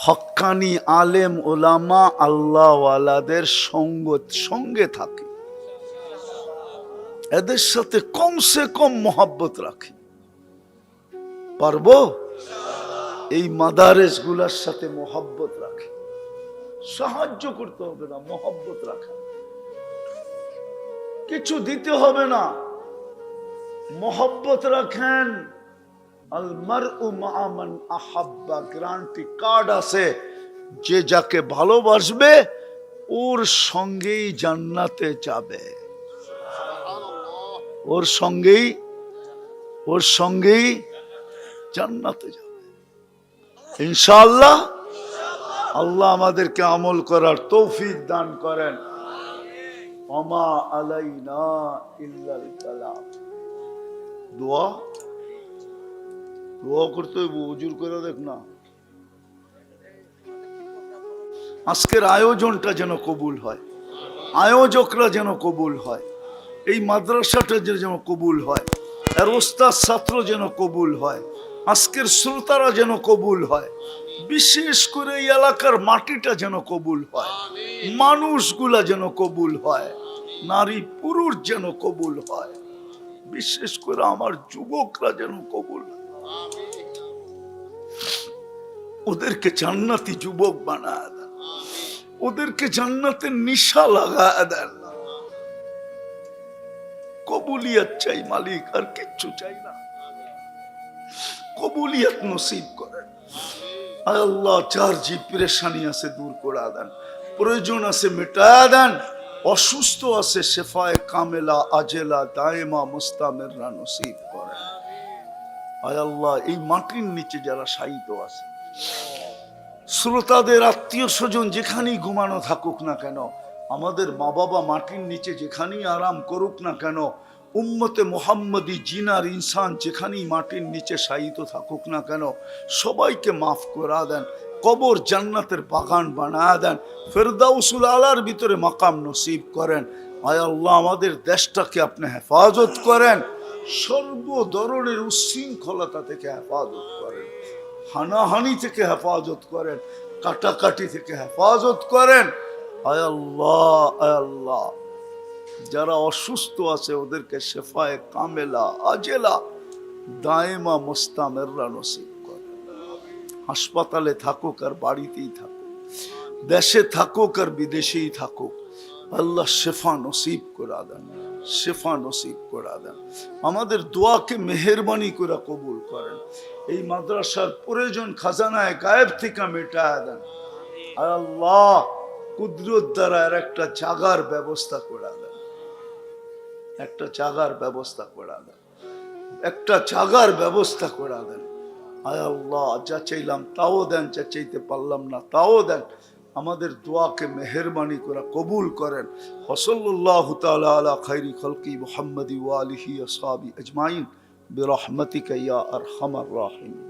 হক্কানি আলেম ওলামা আল্লাহওয়ালাদের সঙ্গে থাকে, এদের সাথে কমসে কম মোহাব্বত রাখি। পারবো? এই মাদারেস গুলার সাথে মোহাব্বত রাখি। সাহায্য করতে হবে না, মোহাব্বত রাখা। কিছু দিতে হবে না, মোহাব্বত রাখেন। আল মারউ মা'a মান আহাব্বা, গ্যারান্টি কার্ড আছে। যে যাকে ভালোবাসবে ওর সঙ্গেই জান্নাতে যাবে, ওর সঙ্গেই জান্নাতে যাবে ইনশাআল্লাহ। আল্লাহ আমাদেরকে আমল করার তৌফিক দান করেন। ওমা আলাইনা ইল্লাল বালাগ। দোয়া করতে হইব, হুজুর করে দেখ না। আজকের আয়োজনটা যেন কবুল হয়, আয়োজকরা যেন কবুল হয়, এই মাদ্রাসাটা যেন কবুল হয়, আর ওস্তাদ ছাত্র যেন কবুল হয়, আজকের শ্রোতারা যেন কবুল হয়, বিশেষ করে এই এলাকার মাটিটা যেন কবুল হয়, মানুষগুলা যেন কবুল হয়, নারী পুরুষ যেন কবুল হয়, বিশেষ করে আমার যুবকরা যেন কবুল হয়। ওদেরকে জান্নাতি যুবক বানায় দেন, ওদেরকে জান্নাতের নিশা লাগায় দেন। কবুলিয়ত চাই মালিক, আর কিচ্ছু চাই না। কবুলিয়ত নসিব করেন আল্লাহ। যার যে পেরেশানি আছে দূর করে দেন, প্রয়োজন আছে মেটায়া দেন, অসুস্থ আছে শেফায়ে কামেলা আজেলা দায়েমা মুস্তামিররা নসিব করেন। আয় আল্লাহ, এই মাটির নিচে যারা শায়িত আছে, শ্রোতাদের আত্মীয় স্বজন যেখানেই ঘুমানো থাকুক না কেন, আমাদের মা বাবা মাটির নিচে যেখানেই আরাম করুক না কেন, উম্মতে মুহাম্মদী জিনার ইনসান যেখানেই মাটির নিচে শায়িত থাকুক না কেন, সবাইকে মাফ করা দেন, কবর জান্নাতের বাগান বানায়া দেন, ফেরদাউসুল আলার ভিতরে মাকাম নসিব করেন। আয় আল্লাহ, আমাদের দেশটাকে আপনি হেফাজত করেন, সর্ব ধরনের উচ্ছৃঙ্খলতা থেকে হেফাজত করেন, হানাহানি থেকে হেফাজত করেন, কাটাকাটি থেকে হেফাজত করেন। আয় আল্লাহ, আয় আল্লাহ, যারা অসুস্থ আছে ওদেরকে শেফায়ে কামেলা আজেলা দায়েমা মুস্তামিররা নসিব করেন। হাসপাতালে থাকুক আর বাড়িতেই থাকুক, দেশে থাকুক আর বিদেশেই থাকুক, আল্লাহ শেফা নসিব করে দেন, শেফা নসিব করে দেন। আমাদের দোয়াকে মেহেরবানি করে কবুল করেন। এই মাদ্রাসার প্রয়োজন খাজানায় গায়েব থেকে মেটায় দেন। আয় আল্লাহ, কুদরত দ্বারা এর একটা জাগার ব্যবস্থা করে দেন, একটা জাগার ব্যবস্থা করে দেন, একটা জাগার ব্যবস্থা করে দেন। আয় আল্লাহ, যা চাইলাম তাও দেন, যা চাইতে পারলাম না তাও দেন। আমাদের দোয়াকে মেহেরবানি করে কবুল করেন। ওয়াসাল্লাল্লাহু তাআলা আলা খাইরি খালকি মুহাম্মাদি ওয়া আলিহি আসহাবি আজমাইন বিরহমাতিকা ইয়া আরহামার রাহিমিন।